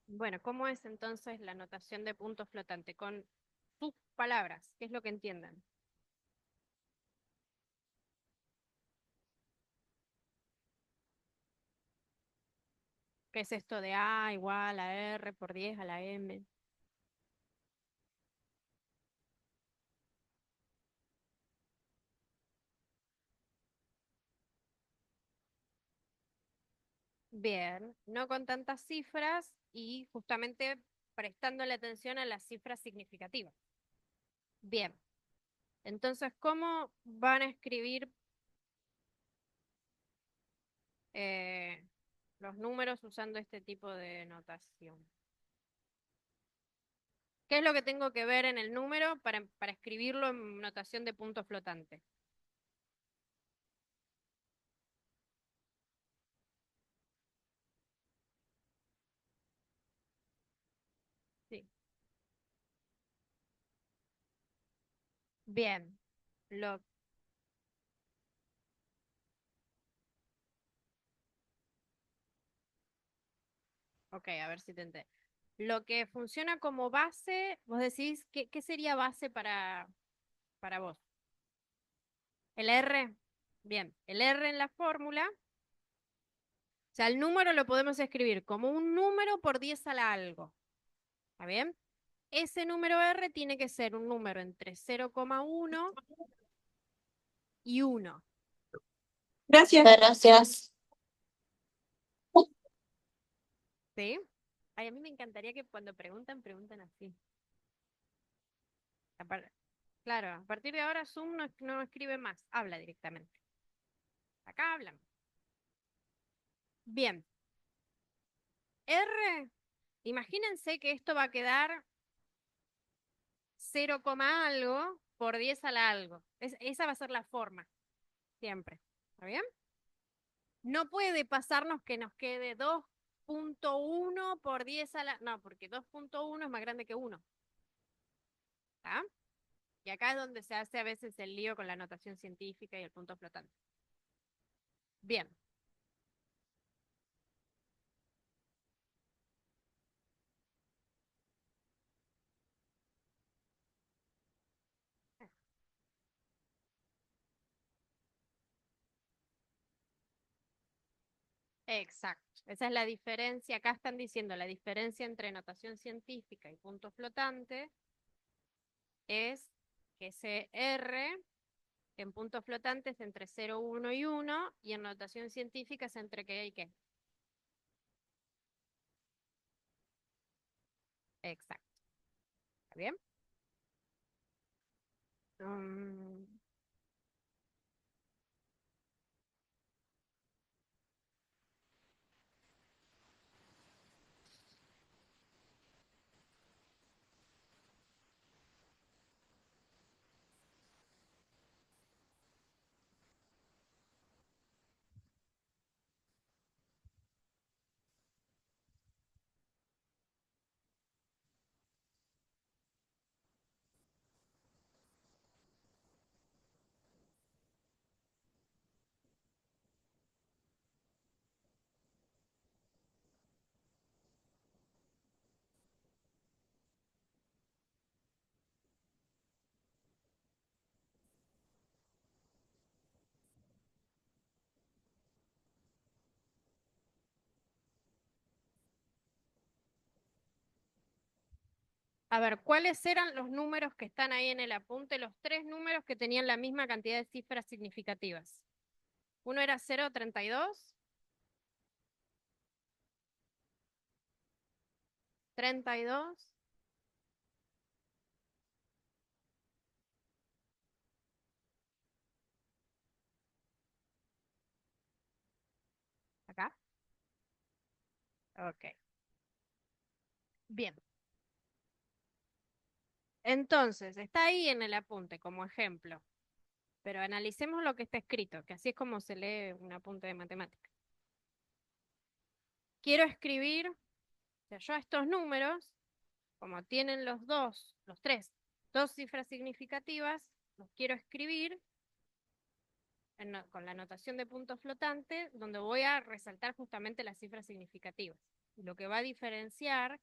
Bueno, ¿cómo es entonces la notación de punto flotante? Con sus palabras, ¿qué es lo que entiendan? ¿Qué es esto de A igual a R por 10 a la M? Bien, no con tantas cifras y justamente prestándole atención a las cifras significativas. Bien, entonces, ¿cómo van a escribir eh, los números usando este tipo de notación? ¿Qué es lo que tengo que ver en el número para escribirlo en notación de punto flotante? Sí. Bien, lo, ok, a ver si te entiendo. Lo que funciona como base, vos decís, ¿qué sería base para vos? ¿El R? Bien, el R en la fórmula, o sea, el número lo podemos escribir como un número por 10 a la algo. ¿Está bien? Ese número R tiene que ser un número entre 0,1 y 1. Gracias. Gracias. ¿Sí? Ay, a mí me encantaría que cuando preguntan, pregunten así. Claro, a partir de ahora Zoom no escribe más, habla directamente. Acá hablan. Bien. R, imagínense que esto va a quedar 0, algo por 10 a la algo. Esa va a ser la forma, siempre. ¿Está bien? No puede pasarnos que nos quede 2,1 por 10 a la... No, porque 2,1 es más grande que 1. ¿Está? Y acá es donde se hace a veces el lío con la notación científica y el punto flotante. Bien. Exacto. Esa es la diferencia. Acá están diciendo la diferencia entre notación científica y punto flotante es que ese R en punto flotante es entre 0, 1 y 1 y en notación científica es entre qué y qué. Exacto. ¿Está bien? Mm, A ver, ¿cuáles eran los números que están ahí en el apunte? Los tres números que tenían la misma cantidad de cifras significativas. Uno era 0,32, 32, acá. Ok. Bien. Entonces, está ahí en el apunte como ejemplo, pero analicemos lo que está escrito, que así es como se lee un apunte de matemática. Quiero escribir, o sea, yo a estos números, como tienen los tres, dos cifras significativas, los quiero escribir con la notación de punto flotante, donde voy a resaltar justamente las cifras significativas. Y lo que va a diferenciar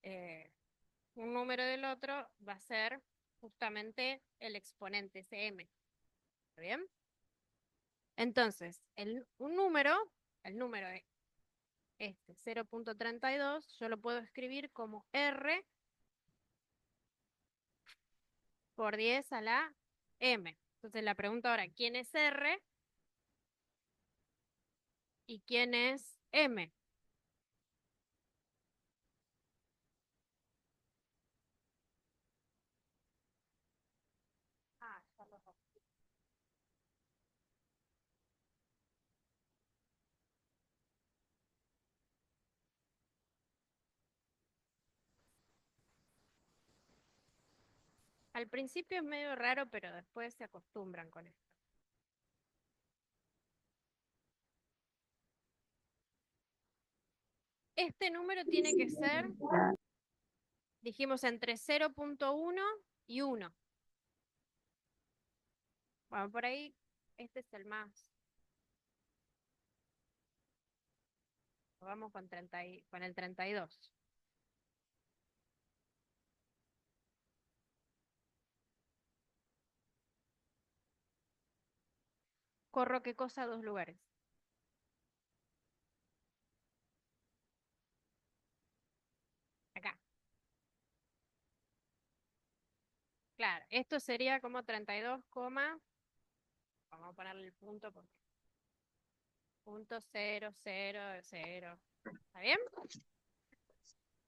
eh, un número del otro va a ser justamente el exponente, ese m. ¿Está bien? Entonces, un número, el número de este 0,32, yo lo puedo escribir como R por 10 a la m. Entonces la pregunta ahora, ¿quién es R y quién es m? Ah, ya lo sé. Al principio es medio raro, pero después se acostumbran con esto. Este número tiene que ser, dijimos, entre 0,1 y 1. Bueno, por ahí este es el más. Vamos con, con el 32. corro qué cosa 2 lugares. Acá. Claro, esto sería como 32, vamos a ponerle el punto porque punto 0, 0, 0. ¿Está bien?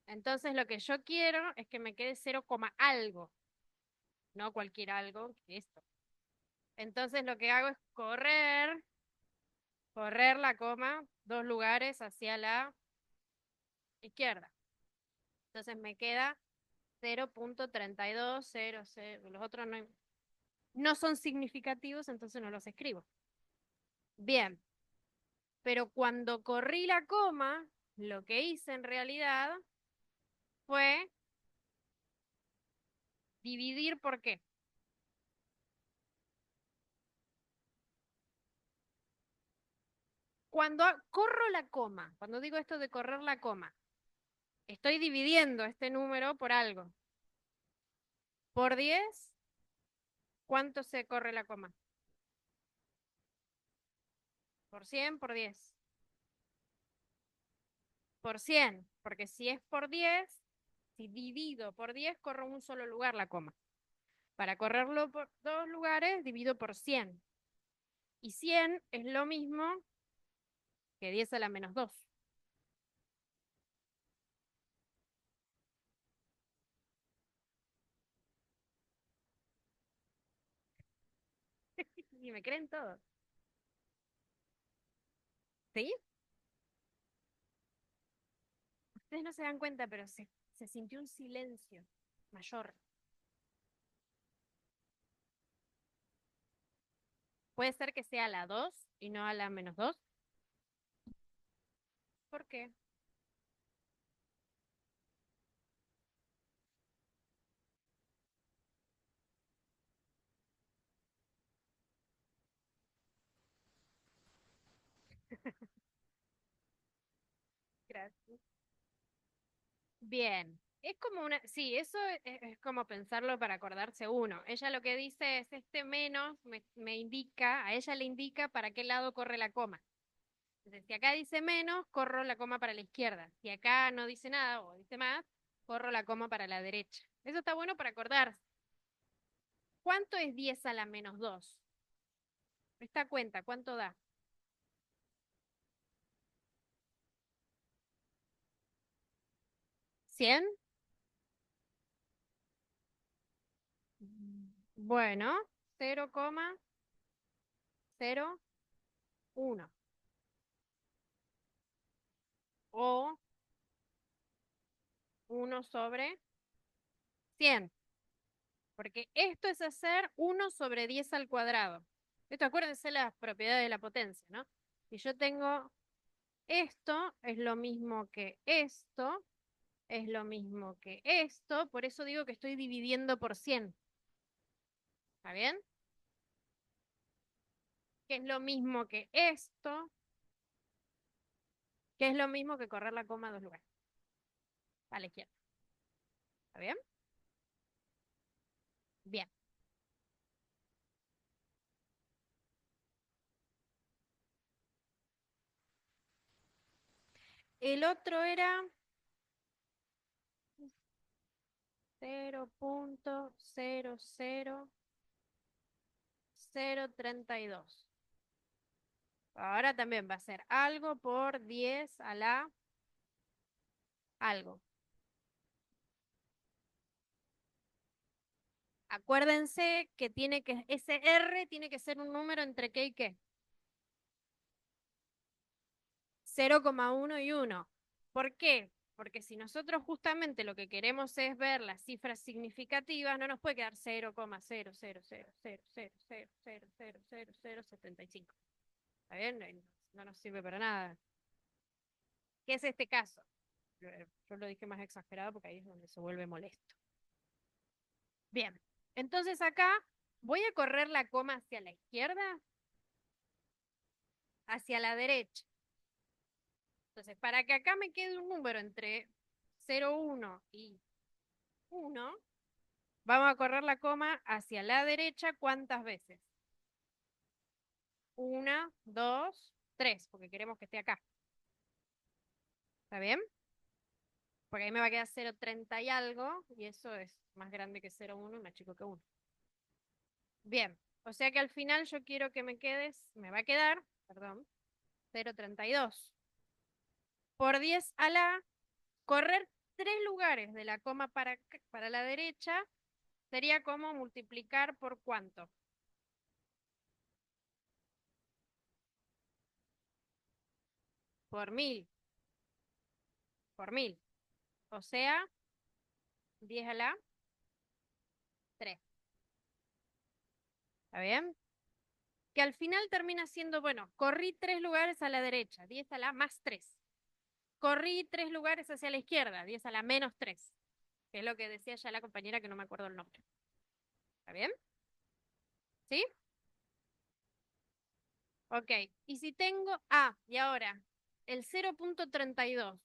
Entonces lo que yo quiero es que me quede 0, algo, no cualquier algo, que esto. Entonces lo que hago es correr la coma 2 lugares hacia la izquierda. Entonces me queda 0.32, 0, 0. Los otros no son significativos, entonces no los escribo. Bien, pero cuando corrí la coma, lo que hice en realidad fue dividir por qué. Cuando corro la coma, cuando digo esto de correr la coma, estoy dividiendo este número por algo. Por 10, ¿cuánto se corre la coma? Por 100, por 10. Por 100, porque si es por 10, si divido por 10, corro en un solo lugar la coma. Para correrlo por 2 lugares, divido por 100. Y 100 es lo mismo que 10 a la menos 2. Y me creen todo. ¿Sí? Ustedes no se dan cuenta, pero se sintió un silencio mayor. Puede ser que sea a la 2 y no a la menos 2. ¿Por qué? Gracias. Bien. Es como una, sí, eso es como pensarlo para acordarse uno. Ella lo que dice es este menos me indica, a ella le indica para qué lado corre la coma. Entonces, si acá dice menos, corro la coma para la izquierda. Si acá no dice nada o dice más, corro la coma para la derecha. Eso está bueno para acordarse. ¿Cuánto es 10 a la menos 2? Esta cuenta, ¿cuánto da? ¿100? Bueno, 0,01. O 1/100. Porque esto es hacer 1/10 al cuadrado. Esto, acuérdense las propiedades de la potencia, ¿no? Si yo tengo esto, es lo mismo que esto, es lo mismo que esto, por eso digo que estoy dividiendo por 100. ¿Está bien? Que es lo mismo que esto, que es lo mismo que correr la coma a 2 lugares. A la izquierda. ¿Está bien? Bien. El otro era 0.00032. Ahora también va a ser algo por 10 a la algo. Acuérdense que ese R tiene que ser un número entre qué y qué. 0,1 y 1. ¿Por qué? Porque si nosotros justamente lo que queremos es ver las cifras significativas, no nos puede quedar 0,0000000000075. ¿Está bien? No nos sirve para nada. ¿Qué es este caso? Yo lo dije más exagerado porque ahí es donde se vuelve molesto. Bien, entonces acá voy a correr la coma hacia la izquierda, hacia la derecha. Entonces, para que acá me quede un número entre 0, 1 y 1, vamos a correr la coma hacia la derecha, ¿cuántas veces? 1, 2, 3, porque queremos que esté acá. ¿Está bien? Porque ahí me va a quedar 0,30 y algo, y eso es más grande que 0,1 y más chico que 1. Bien, o sea que al final yo quiero que me va a quedar, perdón, 0,32. Por 10 a la, correr 3 lugares de la coma para la derecha sería como multiplicar por cuánto. Por 1000, por 1000. O sea, 10 a la 3. ¿Está bien? Que al final termina siendo, bueno, corrí 3 lugares a la derecha, 10 a la más 3. Corrí 3 lugares hacia la izquierda, 10 a la menos 3. Que es lo que decía ya la compañera que no me acuerdo el nombre. ¿Está bien? ¿Sí? Ok. Y si tengo, y ahora, el 0,32.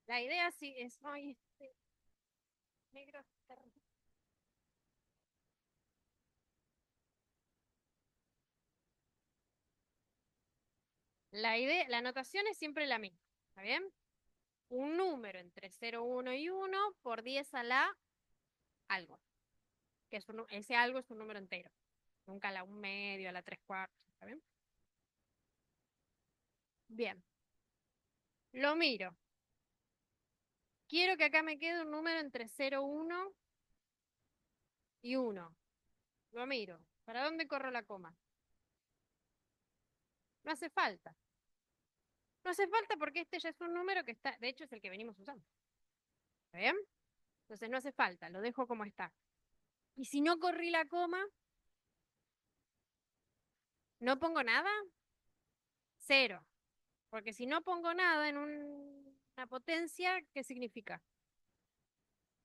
La idea sí es, ay, este negro está La idea, la anotación es siempre la misma, ¿está bien? Un número entre 0, 1 y 1 por 10 a la algo, que ese algo es un número entero, nunca a la 1/2, a la 3/4, ¿está bien? Bien, lo miro. Quiero que acá me quede un número entre 0, 1 y 1. Lo miro. ¿Para dónde corro la coma? No hace falta. No hace falta porque este ya es un número que está, de hecho es el que venimos usando. ¿Está bien? Entonces no hace falta, lo dejo como está. Y si no corrí la coma, no pongo nada, cero. Porque si no pongo nada en una potencia, ¿qué significa?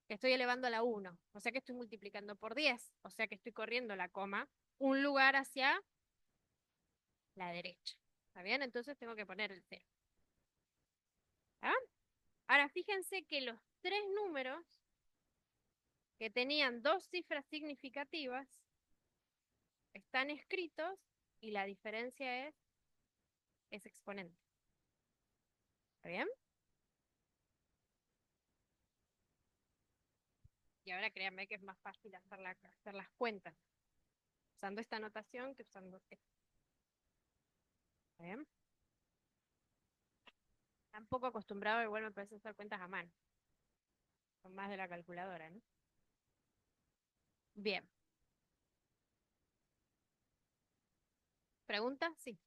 Que estoy elevando a la 1. O sea que estoy multiplicando por 10. O sea que estoy corriendo la coma un lugar hacia la derecha. ¿Está bien? Entonces tengo que poner el cero. ¿Ah? Ahora fíjense que los tres números que tenían dos cifras significativas están escritos y la diferencia es exponente. ¿Está bien? Y ahora créanme que es más fácil hacer las cuentas usando esta notación que usando esta. ¿Está bien? Están poco acostumbrado, igual me parece hacer cuentas a mano. Son más de la calculadora, ¿no? Bien. ¿Pregunta? Sí.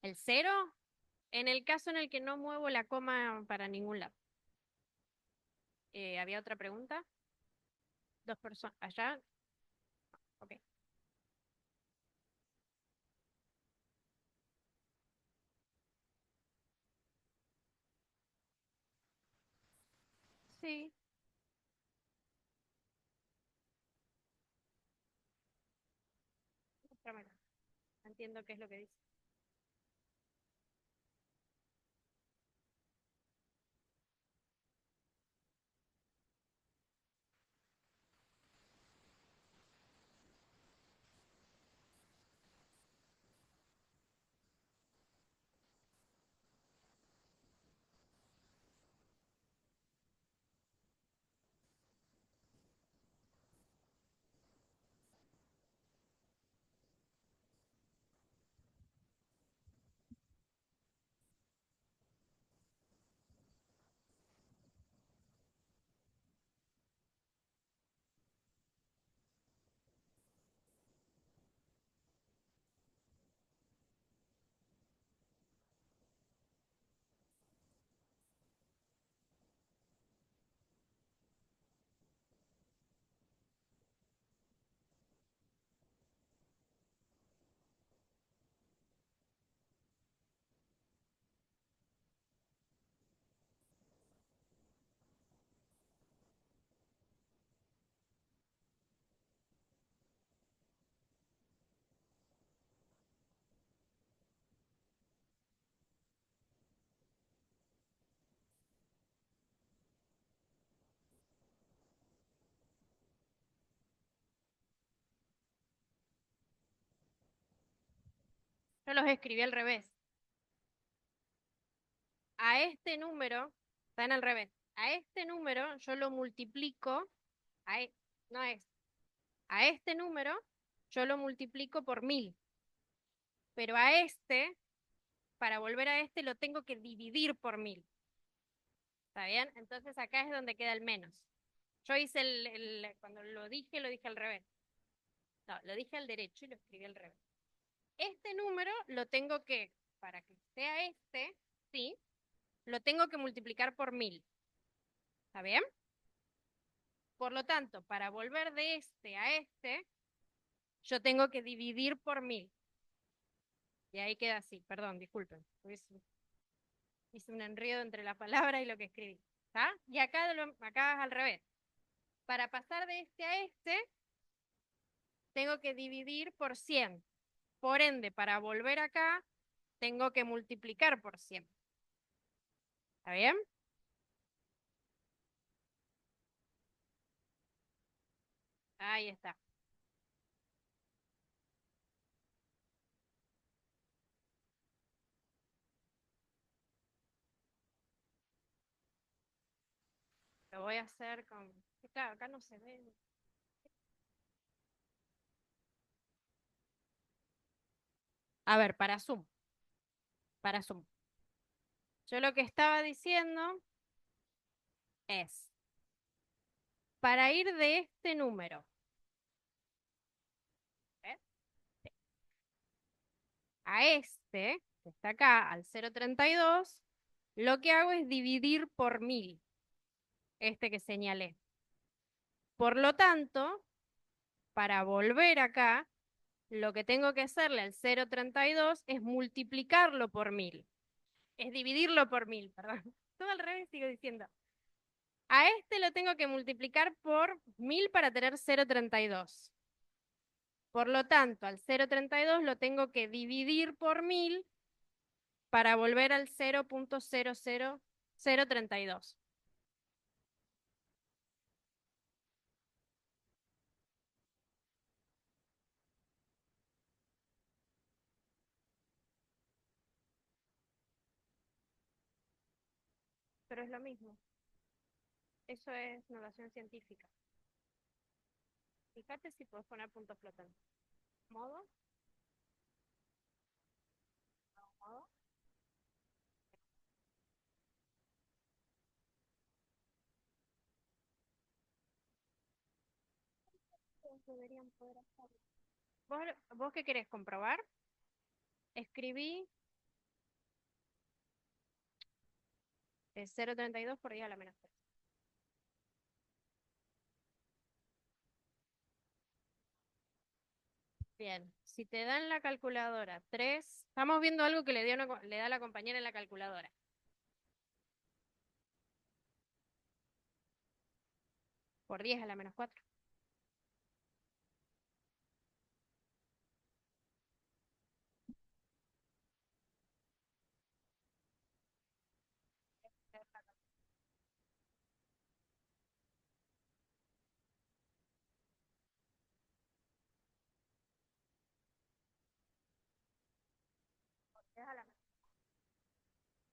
¿El cero? En el caso en el que no muevo la coma para ningún lado. ¿Había otra pregunta? Dos personas. ¿Allá? Ok. Sí. Muéstramela. Entiendo qué es lo que dice. Yo los escribí al revés. A este número, están al revés. A este número yo lo multiplico, no es, a este número yo lo multiplico por 1000. Pero a este, para volver a este, lo tengo que dividir por 1000. ¿Está bien? Entonces acá es donde queda el menos. Yo hice cuando lo dije al revés. No, lo dije al derecho y lo escribí al revés. Este número lo tengo que, para que sea este, ¿sí? Lo tengo que multiplicar por 1000. ¿Está bien? Por lo tanto, para volver de este a este, yo tengo que dividir por 1000. Y ahí queda así, perdón, disculpen. Hice un enredo entre la palabra y lo que escribí. ¿Está? Y acá es al revés. Para pasar de este a este, tengo que dividir por 100. Por ende, para volver acá, tengo que multiplicar por 100. ¿Está bien? Ahí está. Lo voy a hacer con... Claro, acá no se ve. A ver, para Zoom. Para Zoom. Yo lo que estaba diciendo es, para ir de este número, ¿eh? A este, que está acá, al 0,32, lo que hago es dividir por 1000, este que señalé. Por lo tanto, para volver acá, lo que tengo que hacerle al 0,32 es multiplicarlo por 1000. Es dividirlo por 1000, perdón. Todo al revés sigo diciendo. A este lo tengo que multiplicar por 1000 para tener 0,32. Por lo tanto, al 0,32 lo tengo que dividir por 1000 para volver al 0,00032. Pero es lo mismo. Eso es notación científica. Fíjate si puedes poner puntos flotantes. ¿Modo? ¿Modo? Todos deberían poder hacerlo. ¿Vos qué querés comprobar? Escribí 0,32 por 10 a la menos 3. Bien, si te dan la calculadora 3, estamos viendo algo que le da la compañera en la calculadora. Por 10 a la menos 4.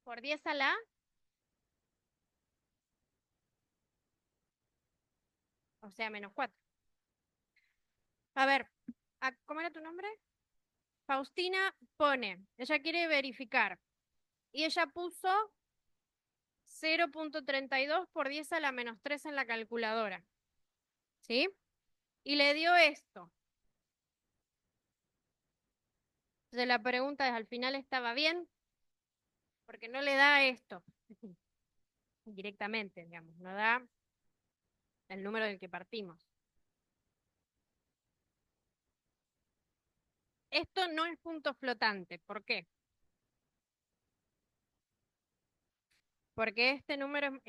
Por 10 a la, o sea, menos 4. A ver, ¿cómo era tu nombre? Faustina pone, ella quiere verificar. Y ella puso 0,32 por 10 a la menos 3 en la calculadora. ¿Sí? Y le dio esto. Entonces la pregunta es, ¿al final estaba bien? Porque no le da esto directamente, digamos, no da el número del que partimos. Esto no es punto flotante. ¿Por qué? Porque este número,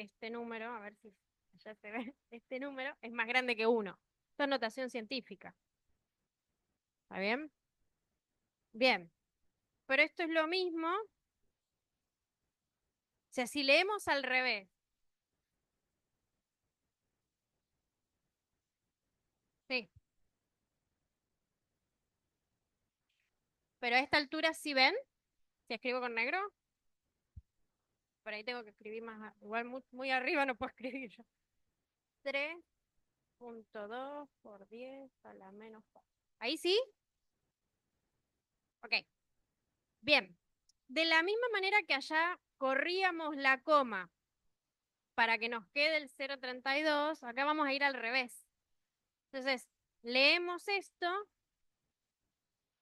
a ver si ya se ve, este número es más grande que 1. Esto es notación científica. ¿Está bien? Bien. Pero esto es lo mismo. O sea, si leemos al revés, sí, Pero a esta altura sí ven, si escribo con negro, por ahí tengo que escribir más, igual muy arriba no puedo escribir yo. 3,2 por 10 a la menos 4. ¿Ahí sí? Ok. Bien. De la misma manera que allá corríamos la coma para que nos quede el 0,32, acá vamos a ir al revés. Entonces, leemos esto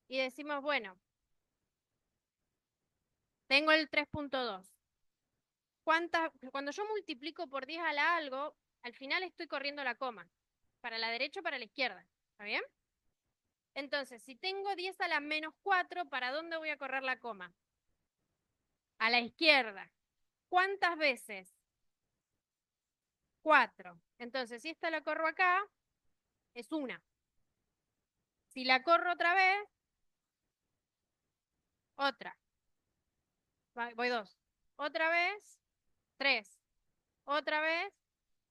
y decimos, bueno, tengo el 3,2. Cuando yo multiplico por 10 a la algo, al final estoy corriendo la coma, para la derecha o para la izquierda. ¿Está bien? Entonces, si tengo 10 a la menos 4, ¿para dónde voy a correr la coma? A la izquierda. ¿Cuántas veces? 4. Entonces, si esta la corro acá, es una. Si la corro otra vez, otra. Voy 2. Otra vez, 3. Otra vez,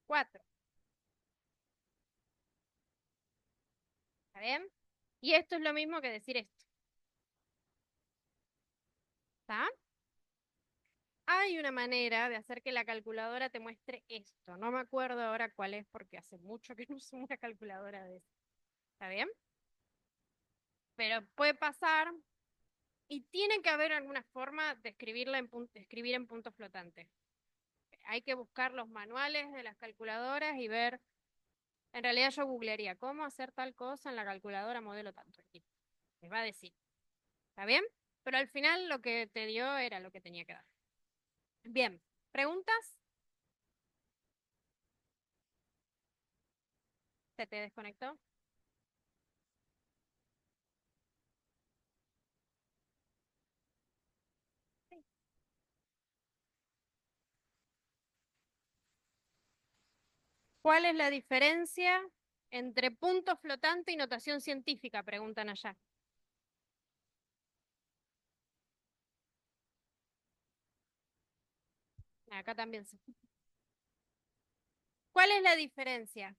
4. ¿Está bien? Y esto es lo mismo que decir esto. ¿Está? Hay una manera de hacer que la calculadora te muestre esto. No me acuerdo ahora cuál es porque hace mucho que no uso una calculadora de eso. ¿Está bien? Pero puede pasar y tiene que haber alguna forma de escribir en puntos flotantes. Hay que buscar los manuales de las calculadoras y ver. En realidad yo googlearía cómo hacer tal cosa en la calculadora modelo tanto. Y les va a decir. ¿Está bien? Pero al final lo que te dio era lo que tenía que dar. Bien. ¿Preguntas? ¿Se te desconectó? Sí. ¿Cuál es la diferencia entre punto flotante y notación científica? Preguntan allá. Acá también. ¿Cuál es la diferencia?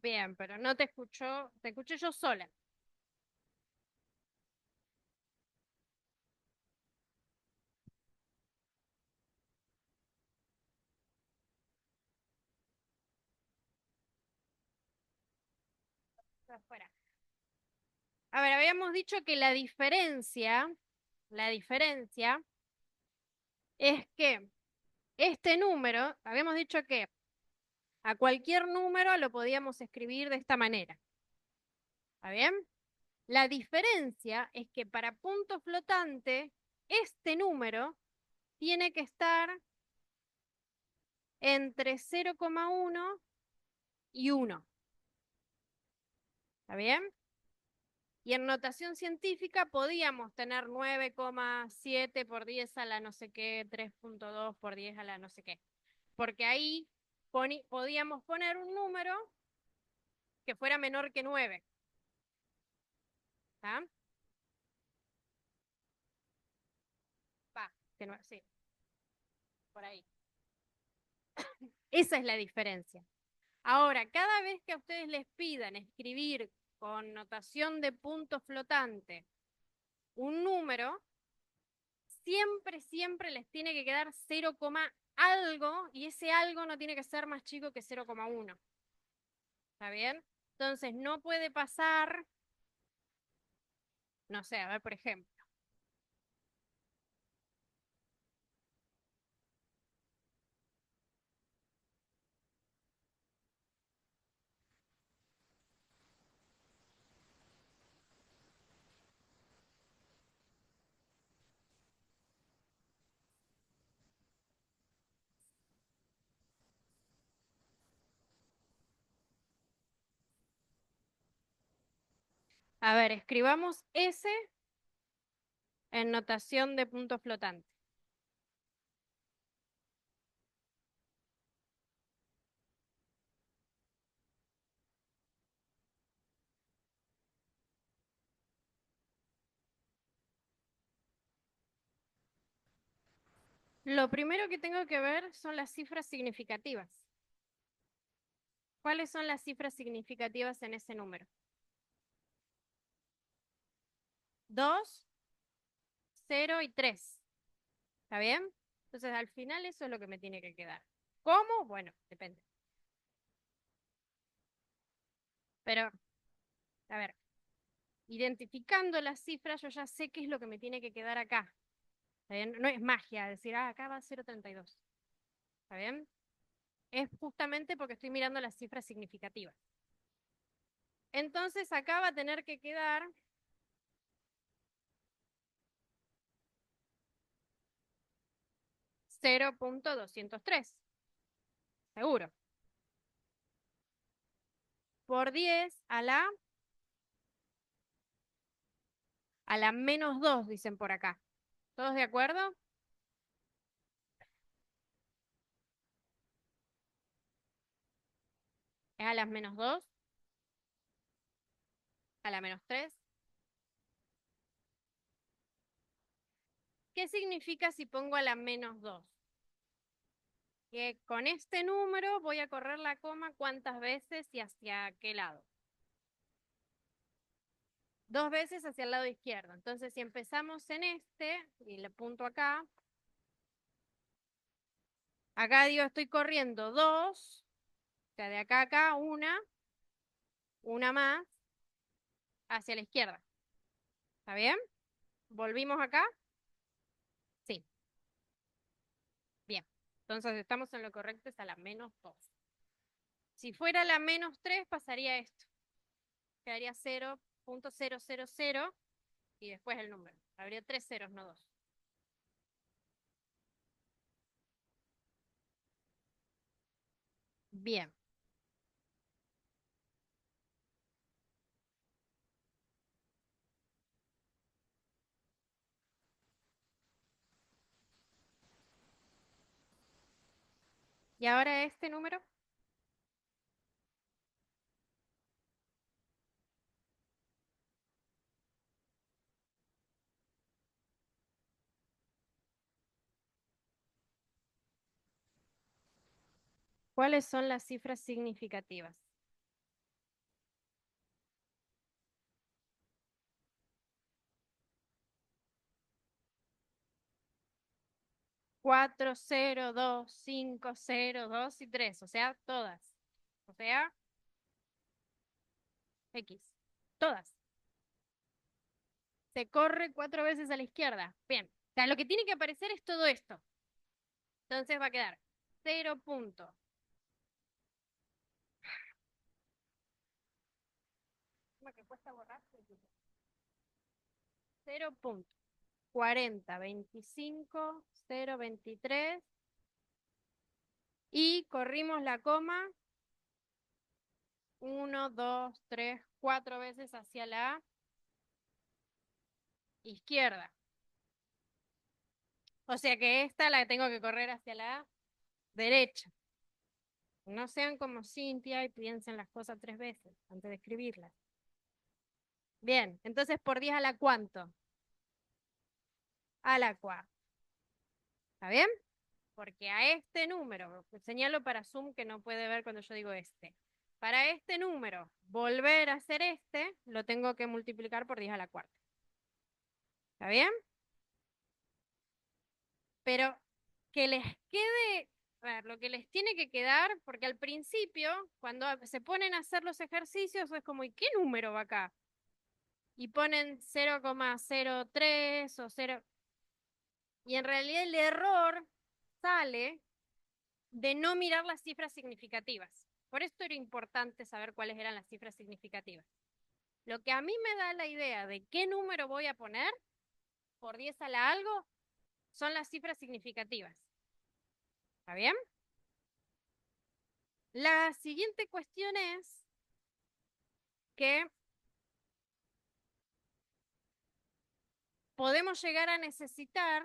Bien, pero no te escucho, te escuché yo sola. Afuera. A ver, habíamos dicho que la diferencia es que este número, habíamos dicho que a cualquier número lo podíamos escribir de esta manera. ¿Está bien? La diferencia es que para punto flotante, este número tiene que estar entre 0,1 y 1. ¿Está bien? Y en notación científica podíamos tener 9,7 por 10 a la no sé qué, 3,2 por 10 a la no sé qué. Porque ahí podíamos poner un número que fuera menor que 9. ¿Está? Va, sí, por ahí. Esa es la diferencia. Ahora, cada vez que a ustedes les pidan escribir con notación de punto flotante un número, siempre, siempre les tiene que quedar 0, algo y ese algo no tiene que ser más chico que 0,1. ¿Está bien? Entonces no puede pasar, no sé, a ver, por ejemplo. A ver, escribamos S en notación de punto flotante. Lo primero que tengo que ver son las cifras significativas. ¿Cuáles son las cifras significativas en ese número? 2, 0 y 3. ¿Está bien? Entonces, al final eso es lo que me tiene que quedar. ¿Cómo? Bueno, depende. Pero, a ver, identificando las cifras, yo ya sé qué es lo que me tiene que quedar acá. ¿Está bien? No es magia decir, acá va 0,32. ¿Está bien? Es justamente porque estoy mirando las cifras significativas. Entonces, acá va a tener que quedar 0,203. Seguro. Por 10 a la menos 2, dicen por acá. ¿Todos de acuerdo? ¿Es a las menos 2? ¿A la menos 3? ¿Qué significa si pongo a la menos 2? Que con este número voy a correr la coma cuántas veces y hacia qué lado. 2 veces hacia el lado izquierdo. Entonces, si empezamos en este, y le punto acá, acá digo, estoy corriendo 2, o sea, de acá a acá, una más, hacia la izquierda. ¿Está bien? ¿Volvimos acá? Sí. Bien. Entonces, estamos en lo correcto, es a la menos 2. Si fuera la menos 3, pasaría esto. Quedaría 0,000 y después el número. Habría 3 ceros, no 2. Bien. ¿Y ahora este número? ¿Cuáles son las cifras significativas? 4, 0, 2, 5, 0, 2 y 3. O sea, todas. O sea, X. Todas. Se corre 4 veces a la izquierda. Bien. O sea, lo que tiene que aparecer es todo esto. Entonces va a quedar 0 punto. ¿Cómo que cuesta borrar? 0.40, 25, 0, 23. Y corrimos la coma 1, 2, 3, 4 veces hacia la izquierda. O sea que esta la tengo que correr hacia la derecha. No sean como Cintia y piensen las cosas 3 veces antes de escribirlas. Bien, entonces por 10 a la cuánto? A la cuarta. ¿Está bien? Porque a este número, señalo para Zoom que no puede ver cuando yo digo este. Para este número, volver a hacer este, lo tengo que multiplicar por 10 a la cuarta. ¿Está bien? Pero que les quede, a ver, lo que les tiene que quedar, porque al principio, cuando se ponen a hacer los ejercicios, es como, ¿y qué número va acá? Y ponen 0,03 o 0. Y en realidad el error sale de no mirar las cifras significativas. Por esto era importante saber cuáles eran las cifras significativas. Lo que a mí me da la idea de qué número voy a poner por 10 a la algo son las cifras significativas. ¿Está bien? La siguiente cuestión es que podemos llegar a necesitar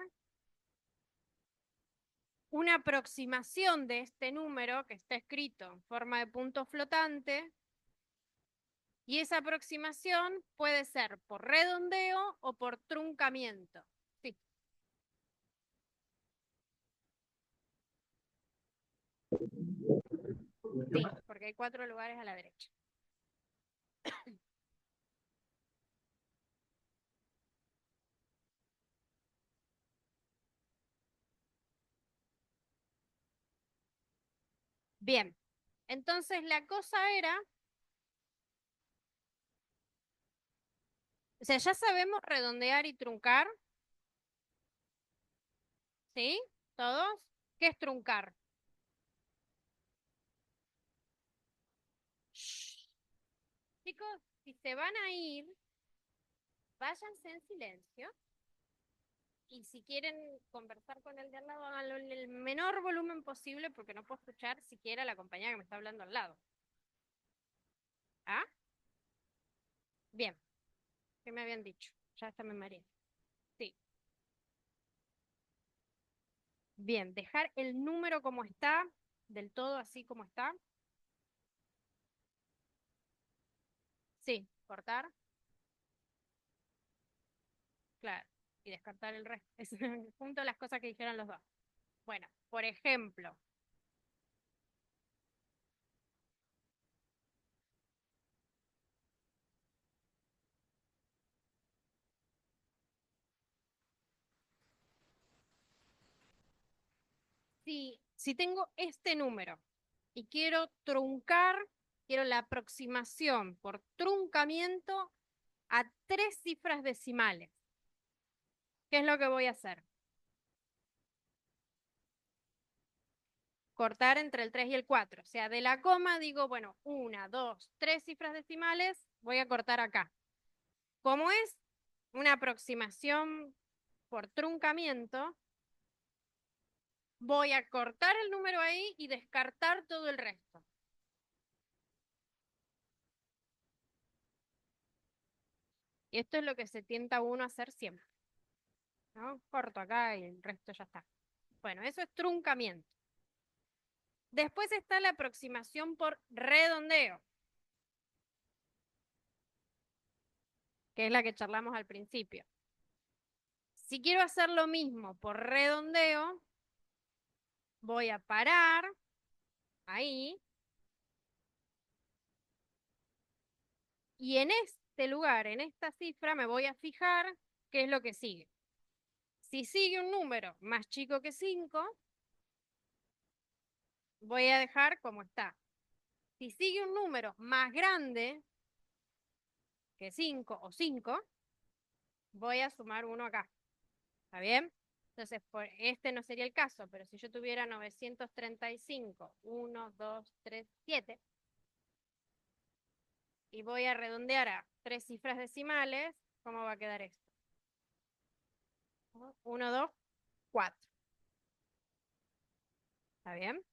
una aproximación de este número que está escrito en forma de punto flotante, y esa aproximación puede ser por redondeo o por truncamiento. Sí. Sí, porque hay 4 lugares a la derecha. Bien, entonces la cosa era, o sea, ya sabemos redondear y truncar, ¿sí? ¿Todos? ¿Qué es truncar? Shh. Chicos, si se van a ir, váyanse en silencio. Y si quieren conversar con el de al lado, háganlo en el menor volumen posible porque no puedo escuchar siquiera a la compañera que me está hablando al lado. ¿Ah? Bien, ¿qué me habían dicho? Ya está me mareé. Sí. Bien, dejar el número como está, del todo así como está. Sí, cortar, claro. Y descartar el resto. Es junto a las cosas que dijeron los dos. Bueno, por ejemplo, si tengo este número y quiero truncar, quiero la aproximación por truncamiento a 3 cifras decimales. ¿Qué es lo que voy a hacer? Cortar entre el 3 y el 4. O sea, de la coma digo, bueno, 1, 2, 3 cifras decimales, voy a cortar acá. Como es una aproximación por truncamiento, voy a cortar el número ahí y descartar todo el resto. Y esto es lo que se tienta uno a hacer siempre, ¿no? Corto acá y el resto ya está. Bueno, eso es truncamiento. Después está la aproximación por redondeo, que es la que charlamos al principio. Si quiero hacer lo mismo por redondeo, voy a parar ahí y en este lugar, en esta cifra, me voy a fijar qué es lo que sigue. Si sigue un número más chico que 5, voy a dejar como está. Si sigue un número más grande que 5 o 5, voy a sumar uno acá. ¿Está bien? Entonces, este no sería el caso, pero si yo tuviera 935, 1, 2, 3, 7, y voy a redondear a 3 cifras decimales, ¿cómo va a quedar esto? 1, 2, 4. ¿Está bien?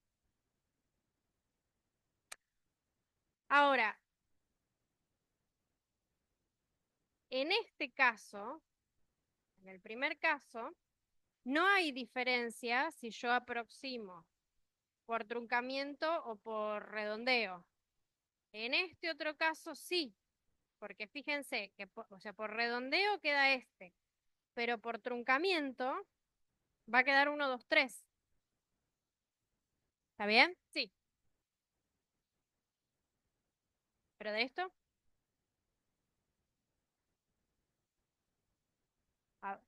Ahora, en este caso, en el primer caso, no hay diferencia si yo aproximo por truncamiento o por redondeo. En este otro caso sí, porque fíjense que o sea, por redondeo queda este, pero por truncamiento va a quedar 1, 2, 3. ¿Está bien? Sí. ¿Pero de esto? Ah,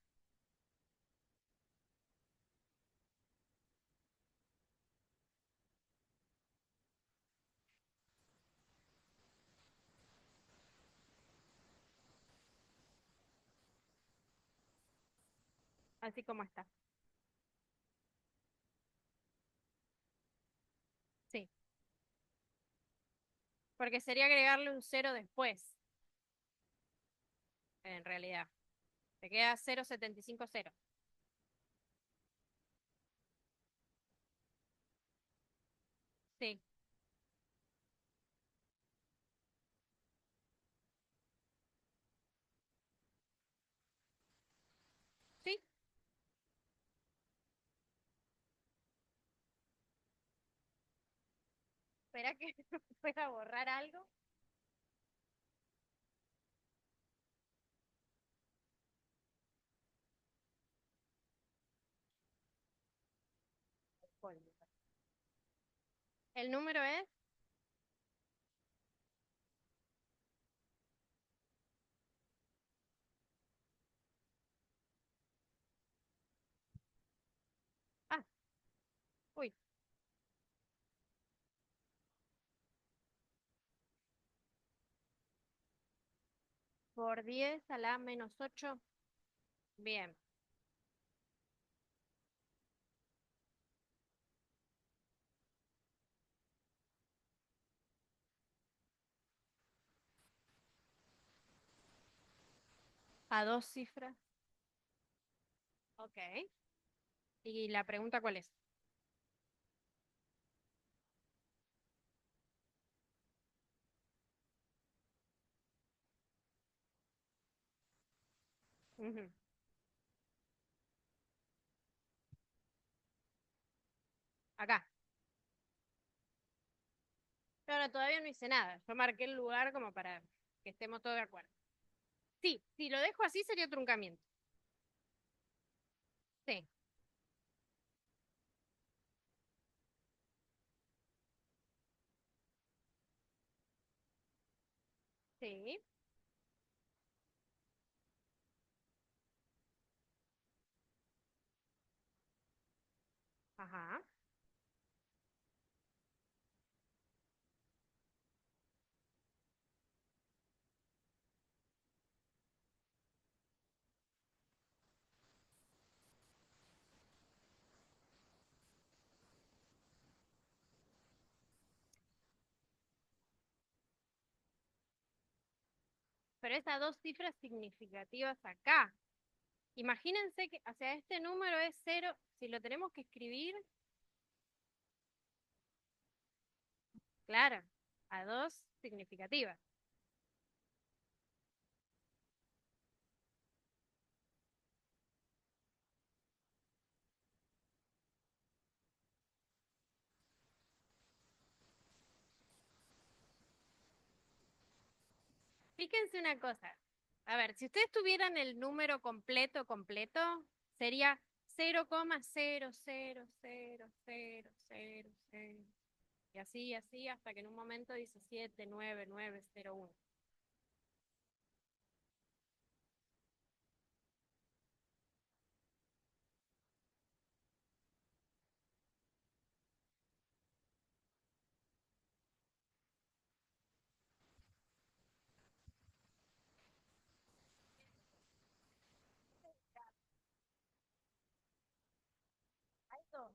así como está. Sí. Porque sería agregarle un 0 después, en realidad. Te queda 0,750. Sí. Sí. Espera que pueda borrar algo. El número es ah, uy, por 10 a la menos 8. Bien. A dos cifras. Ok. ¿Y la pregunta cuál es? Ujú. Acá. No, no, todavía no hice nada. Yo marqué el lugar como para que estemos todos de acuerdo. Sí, si lo dejo así sería truncamiento. Sí, sí. Ajá. Pero esas dos cifras significativas acá. Imagínense que, o sea, este número es cero. Si lo tenemos que escribir, claro, a dos significativas. Fíjense una cosa. A ver, si ustedes tuvieran el número completo, completo, sería 0,0000000. Y así, hasta que en un momento dice 79901. Hay dos.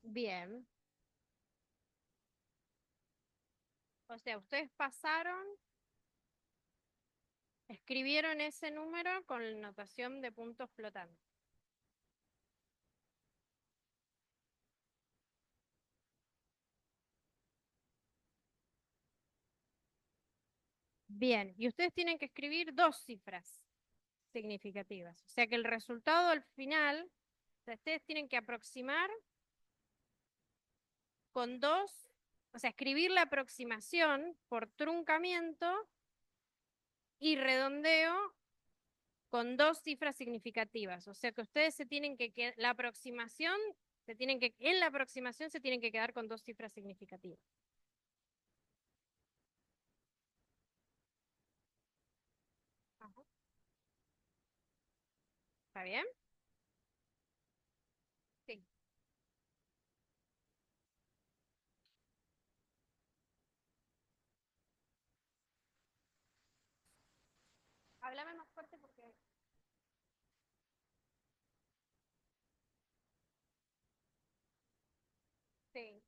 Bien. O sea, ustedes pasaron, escribieron ese número con notación de puntos flotantes. Bien. Y ustedes tienen que escribir dos cifras significativas. O sea que el resultado al final, o sea, ustedes tienen que aproximar con dos, o sea, escribir la aproximación por truncamiento y redondeo con dos cifras significativas. O sea que ustedes se tienen que la aproximación, en la aproximación se tienen que quedar con dos cifras significativas. Ajá. ¿Está bien? Sí. Háblame más fuerte porque... Sí.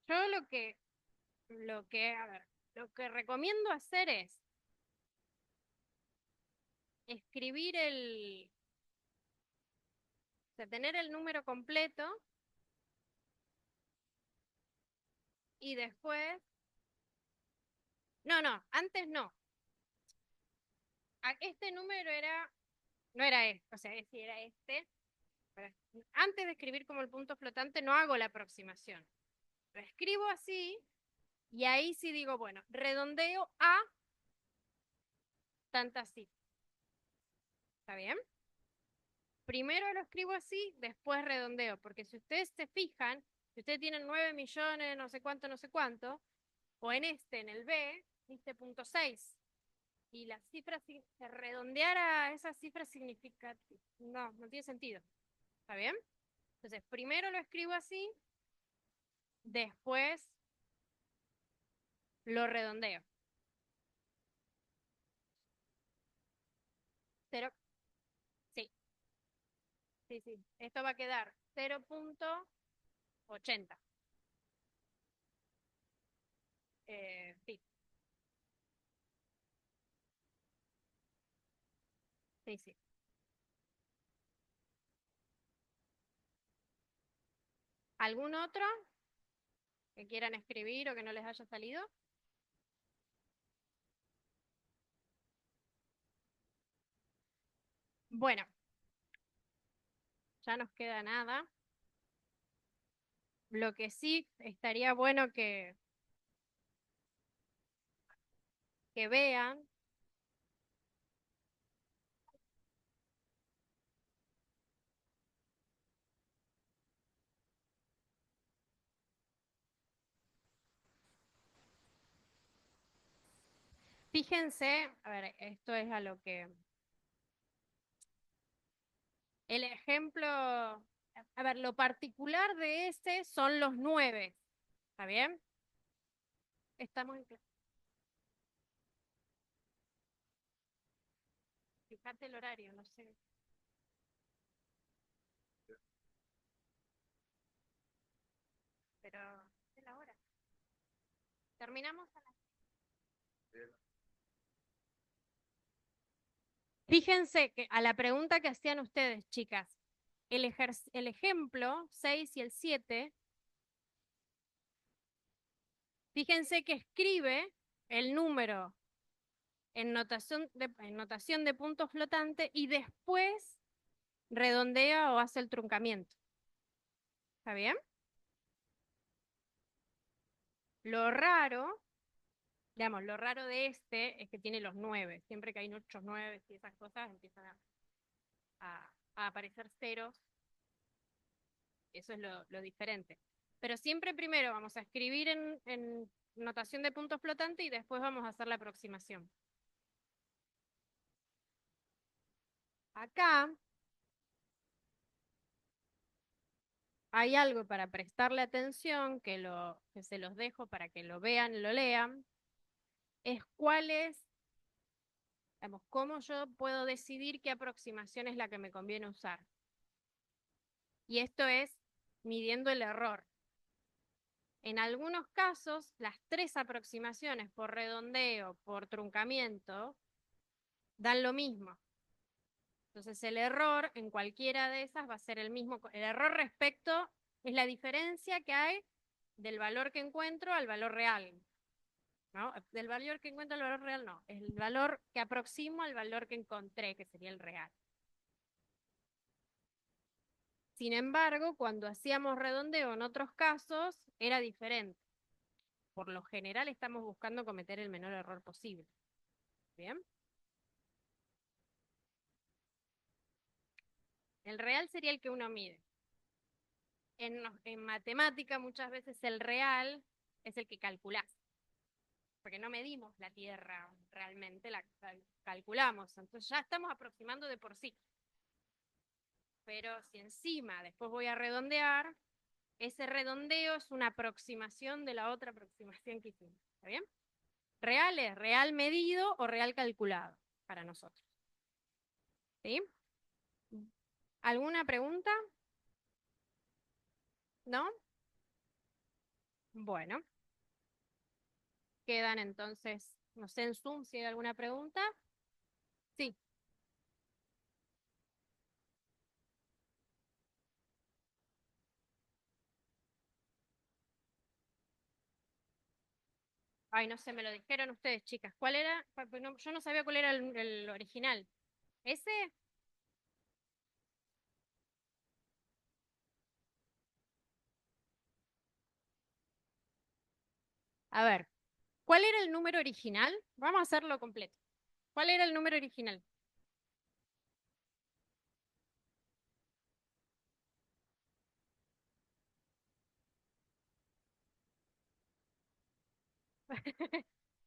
Yo a ver, lo que recomiendo hacer es escribir sea, tener el número completo y después... No, antes no. Este número era... No era este, o sea, si era este. Antes de escribir como el punto flotante no hago la aproximación. Lo escribo así y ahí sí digo, bueno, redondeo a tanta cifra. ¿Está bien? Primero lo escribo así, después redondeo, porque si ustedes se fijan, si ustedes tienen 9 millones, no sé cuánto, o en en el B, dice punto 6, y la cifra, si se redondeara esa cifra significa, no tiene sentido. ¿Está bien? Entonces, primero lo escribo así, después lo redondeo. Cero, sí, sí. Esto va a quedar 0,80. Sí, sí. ¿Algún otro que quieran escribir o que no les haya salido? Bueno, ya nos queda nada. Lo que sí estaría bueno que vean, fíjense, a ver, esto es a lo que... El ejemplo, a ver, lo particular de este son los 9, ¿está bien? Estamos en clase. Fíjate el horario, no sé. Pero es la hora. Terminamos a las... Fíjense que a la pregunta que hacían ustedes, chicas, el ejemplo 6 y el 7, fíjense que escribe el número en notación de punto flotante y después redondea o hace el truncamiento. ¿Está bien? Lo raro, digamos, lo raro de este es que tiene los 9. Siempre que hay muchos 9 y esas cosas empiezan a aparecer ceros. Eso es lo diferente. Pero siempre primero vamos a escribir en notación de punto flotante y después vamos a hacer la aproximación. Acá hay algo para prestarle atención, que se los dejo para que lo vean, lo lean, es digamos, cómo yo puedo decidir qué aproximación es la que me conviene usar. Y esto es midiendo el error. En algunos casos, las 3 aproximaciones por redondeo, por truncamiento, dan lo mismo. Entonces el error en cualquiera de esas va a ser el mismo. El error respecto es la diferencia que hay del valor que encuentro al valor real. ¿No? Del valor que encuentro al valor real no. Es el valor que aproximo al valor que encontré, que sería el real. Sin embargo, cuando hacíamos redondeo en otros casos, era diferente. Por lo general estamos buscando cometer el menor error posible. ¿Bien? El real sería el que uno mide. En matemática muchas veces el real es el que calculás, porque no medimos la Tierra realmente, la calculamos, entonces ya estamos aproximando de por sí. Pero si encima después voy a redondear, ese redondeo es una aproximación de la otra aproximación que hicimos. ¿Está bien? Real es real medido o real calculado para nosotros. ¿Sí? ¿Alguna pregunta? ¿No? Bueno, quedan entonces, no sé en Zoom si hay alguna pregunta. Sí. Ay, no sé, me lo dijeron ustedes, chicas. ¿Cuál era? Pues yo no sabía cuál era el original. ¿Ese? A ver, ¿cuál era el número original? Vamos a hacerlo completo. ¿Cuál era el número original?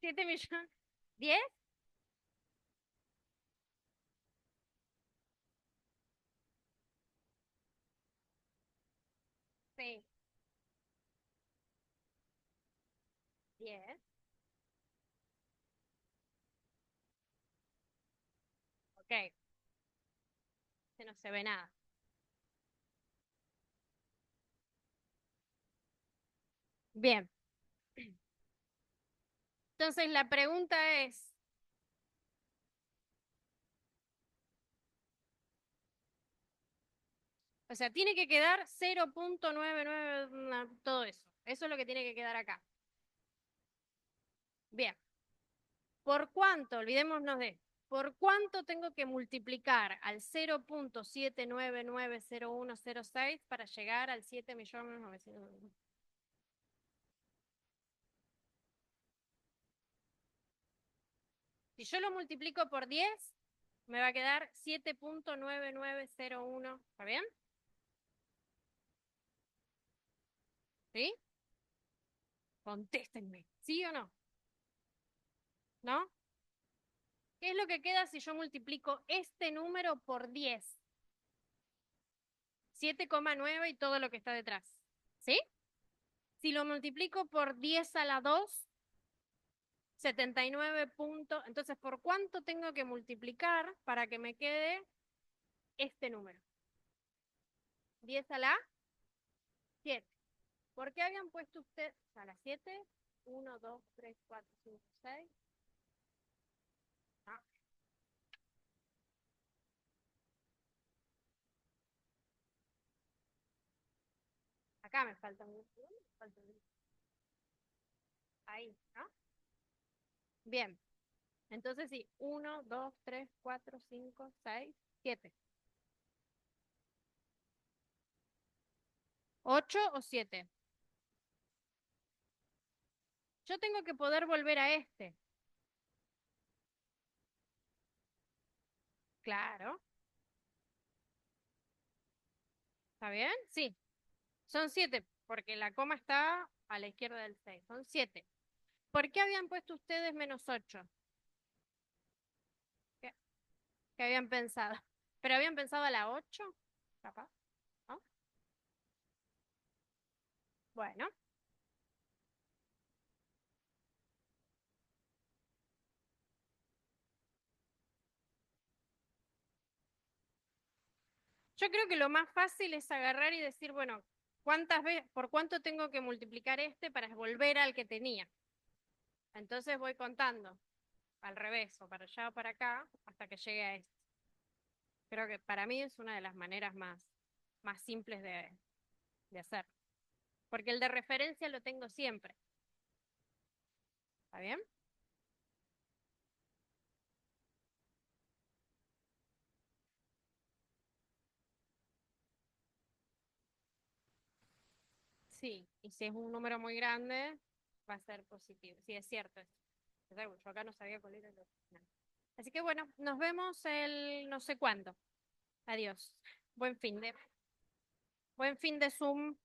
¿7 millones? ¿10? Sí. 10. Ok, que no se ve nada. Bien. Entonces la pregunta es, o sea, tiene que quedar 0,99, todo eso. Eso es lo que tiene que quedar acá. Bien. ¿Por cuánto? Olvidémonos de, ¿por cuánto tengo que multiplicar al 0,79900106 para llegar al 7.900.000? Si yo lo multiplico por 10, me va a quedar 7,9901. ¿Está bien? ¿Sí? Contéstenme. ¿Sí o no? ¿No? ¿Qué es lo que queda si yo multiplico este número por 10? 7,9 y todo lo que está detrás. ¿Sí? Si lo multiplico por 10 a la 2, 79 puntos. Entonces, ¿por cuánto tengo que multiplicar para que me quede este número? 10 a la 7. ¿Por qué habían puesto ustedes a la 7? 1, 2, 3, 4, 5, 6. Ah, acá me falta un. Ahí, ¿no? Bien. Entonces sí, 1, 2, 3, 4, 5, 6, 7. ¿8 o 7? Yo tengo que poder volver a este. Claro. ¿Está bien? Sí. Son 7, porque la coma está a la izquierda del 6. Son 7. ¿Por qué habían puesto ustedes -8? ¿Qué, qué habían pensado? ¿Pero habían pensado a la 8? Capaz, ¿no? Bueno, yo creo que lo más fácil es agarrar y decir, bueno, ¿cuántas veces, por cuánto tengo que multiplicar este para volver al que tenía? Entonces voy contando al revés, o para allá o para acá, hasta que llegue a este. Creo que para mí es una de las maneras más simples de hacer. Porque el de referencia lo tengo siempre. ¿Está bien? Sí, y si es un número muy grande, va a ser positivo. Sí, es cierto esto. Es algo, yo acá no sabía cuál era el original. Así que bueno, nos vemos el no sé cuándo. Adiós. Buen fin de Zoom.